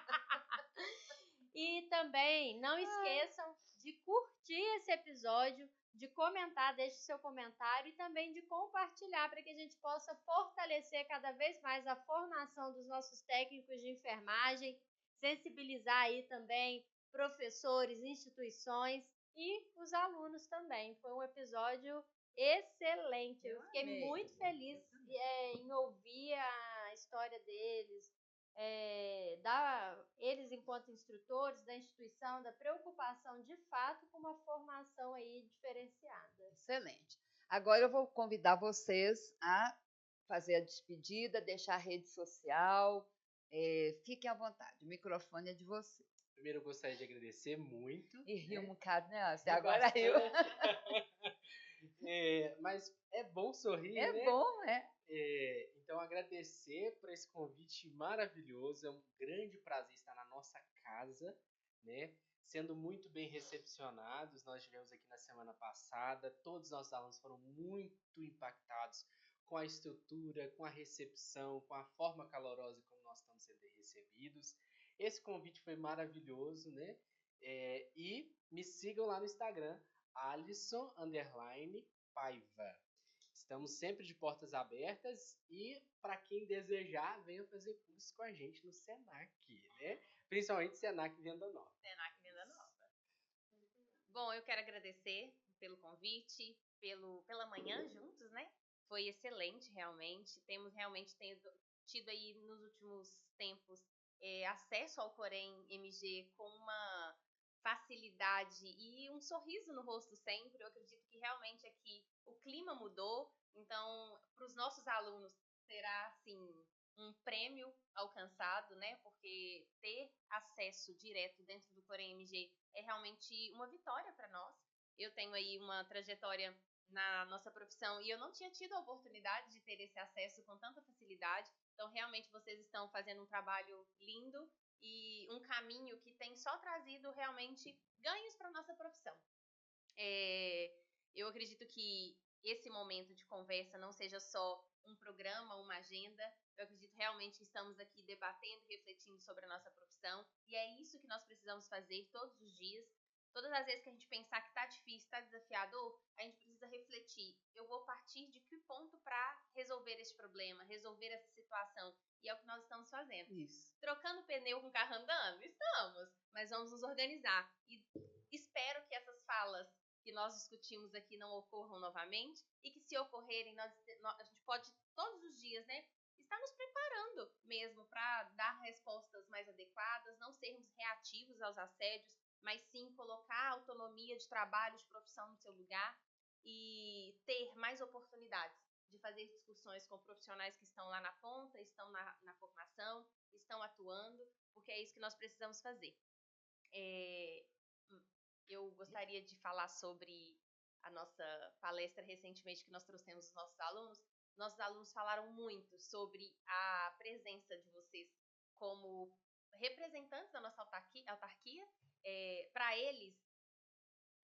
Speaker 1: E também não esqueçam de curtir esse episódio, de comentar, deixe seu comentário e também de compartilhar para que a gente possa fortalecer cada vez mais a formação dos nossos técnicos de enfermagem, sensibilizar aí também professores, instituições e os alunos também. Foi um episódio excelente. Eu fiquei muito feliz em ouvir a história deles, eles enquanto instrutores da instituição, da preocupação de fato com uma formação aí diferenciada.
Speaker 2: Excelente. Agora eu vou convidar vocês a fazer a despedida, deixar a rede social. Fiquem à vontade, o microfone é de vocês.
Speaker 3: Primeiro eu gostaria de agradecer muito.
Speaker 2: E riu um bocado, né? Você agora riu.
Speaker 3: Mas é bom sorrir, né?
Speaker 2: É bom, né?
Speaker 3: Então, agradecer por esse convite maravilhoso. É um grande prazer estar na nossa casa, né? Sendo muito bem recepcionados. Nós estivemos aqui na semana passada. Todos os nossos alunos foram muito impactados com a estrutura, com a recepção, com a forma calorosa como nós estamos sendo recebidos. Esse convite foi maravilhoso, né? E me sigam lá no Instagram, Alisson_Paiva. Estamos sempre de portas abertas e, para quem desejar, venha fazer curso com a gente no Senac, né? Principalmente Senac Venda Nova.
Speaker 4: Senac Venda Nova. Bom, eu quero agradecer pelo convite, pela manhã juntos, né? Foi excelente, realmente. Temos realmente tido aí nos últimos tempos acesso ao Corém MG com uma facilidade e um sorriso no rosto sempre. Eu acredito que realmente aqui o clima mudou, então para os nossos alunos será assim um prêmio alcançado, né? Porque ter acesso direto dentro do Corém MG é realmente uma vitória para nós. Eu tenho aí uma trajetória na nossa profissão e eu não tinha tido a oportunidade de ter esse acesso com tanta facilidade. Então realmente vocês estão fazendo um trabalho lindo e um caminho que tem só trazido realmente ganhos para a nossa profissão. Eu acredito que esse momento de conversa não seja só um programa, uma agenda. Eu acredito realmente que estamos aqui debatendo, refletindo sobre a nossa profissão. E é isso que nós precisamos fazer todos os dias. Todas as vezes que a gente pensar que está difícil, está desafiador, a gente precisa refletir. Eu vou partir de que ponto para resolver esse problema, resolver essa situação. E é o que nós estamos fazendo.
Speaker 2: Isso.
Speaker 4: Trocando pneu com carro andando? Estamos. Mas vamos nos organizar. E espero que essas falas que nós discutimos aqui não ocorram novamente. E que se ocorrerem, a gente pode todos os dias, né? Estar nos preparando mesmo para dar respostas mais adequadas, não sermos reativos aos assédios, mas sim colocar a autonomia de trabalho, de profissão no seu lugar e ter mais oportunidades de fazer discussões com profissionais que estão lá na ponta, estão na formação, estão atuando, porque é isso que nós precisamos fazer. Eu gostaria de falar sobre a nossa palestra recentemente que nós trouxemos os nossos alunos falaram muito sobre a presença de vocês como representantes da nossa autarquia. Para eles,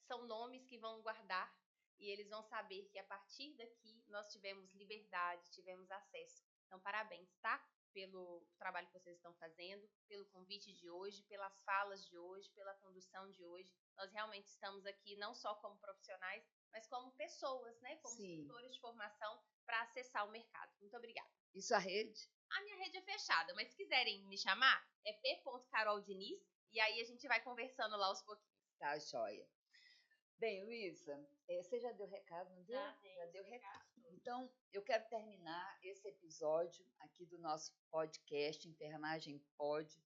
Speaker 4: são nomes que vão guardar e eles vão saber que a partir daqui nós tivemos liberdade, tivemos acesso. Então, parabéns, tá? Pelo trabalho que vocês estão fazendo, pelo convite de hoje, pelas falas de hoje, pela condução de hoje. Nós realmente estamos aqui não só como profissionais, mas como pessoas, né? Como instrutores de formação para acessar o mercado. Muito obrigada.
Speaker 2: Isso a rede?
Speaker 4: A minha rede é fechada, mas se quiserem me chamar, é p.caroldiniz e aí a gente vai conversando lá aos pouquinhos.
Speaker 2: Tá, joia. Bem, Luísa, você já deu recado, não deu?
Speaker 1: Já
Speaker 2: deu recado. Então, eu quero terminar esse episódio aqui do nosso podcast Enfermagem Pode,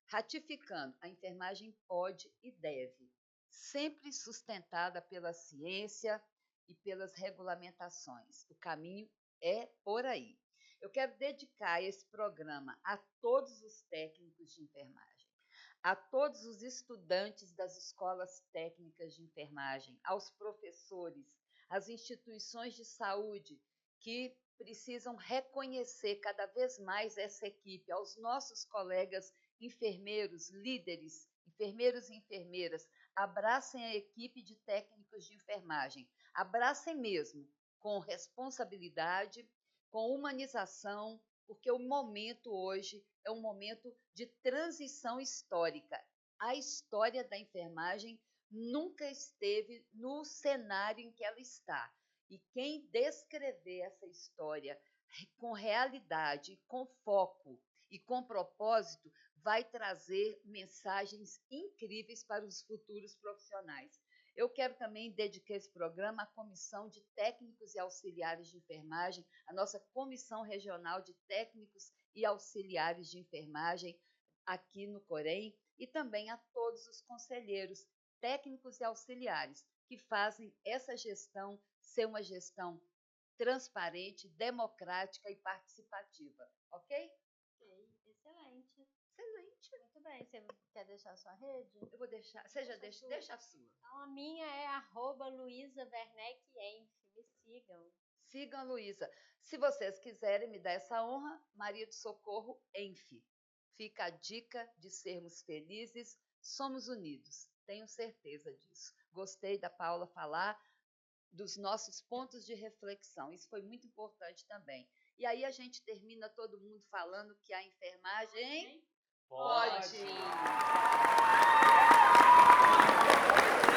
Speaker 2: ratificando, a enfermagem pode e deve, sempre sustentada pela ciência e pelas regulamentações. O caminho é por aí. Eu quero dedicar esse programa a todos os técnicos de enfermagem, a todos os estudantes das escolas técnicas de enfermagem, aos professores, às instituições de saúde que precisam reconhecer cada vez mais essa equipe, aos nossos colegas enfermeiros, líderes, enfermeiros e enfermeiras, abracem a equipe de técnicos de enfermagem, abracem mesmo, com responsabilidade, com humanização, porque o momento hoje é um momento de transição histórica. A história da enfermagem nunca esteve no cenário em que ela está. E quem descrever essa história com realidade, com foco e com propósito, vai trazer mensagens incríveis para os futuros profissionais. Eu quero também dedicar esse programa à Comissão de Técnicos e Auxiliares de Enfermagem, a nossa Comissão Regional de Técnicos e Auxiliares de Enfermagem aqui no Corém, e também a todos os conselheiros, técnicos e auxiliares, que fazem essa gestão ser uma gestão transparente, democrática e participativa. Ok?
Speaker 1: Excelente.
Speaker 2: Excelente.
Speaker 1: Muito bem. Você quer deixar a sua rede?
Speaker 2: Eu vou deixar. Você já deixa a sua.
Speaker 1: Então, a minha é @LuizaWerneckEnf. Me sigam.
Speaker 2: Sigam a Luísa. Se vocês quiserem me dar essa honra, Maria do Socorro Enf. Fica a dica de sermos felizes, somos unidos. Tenho certeza disso. Gostei da Paula falar dos nossos pontos de reflexão. Isso foi muito importante também. E aí a gente termina todo mundo falando que a enfermagem
Speaker 3: Pode.
Speaker 2: pode.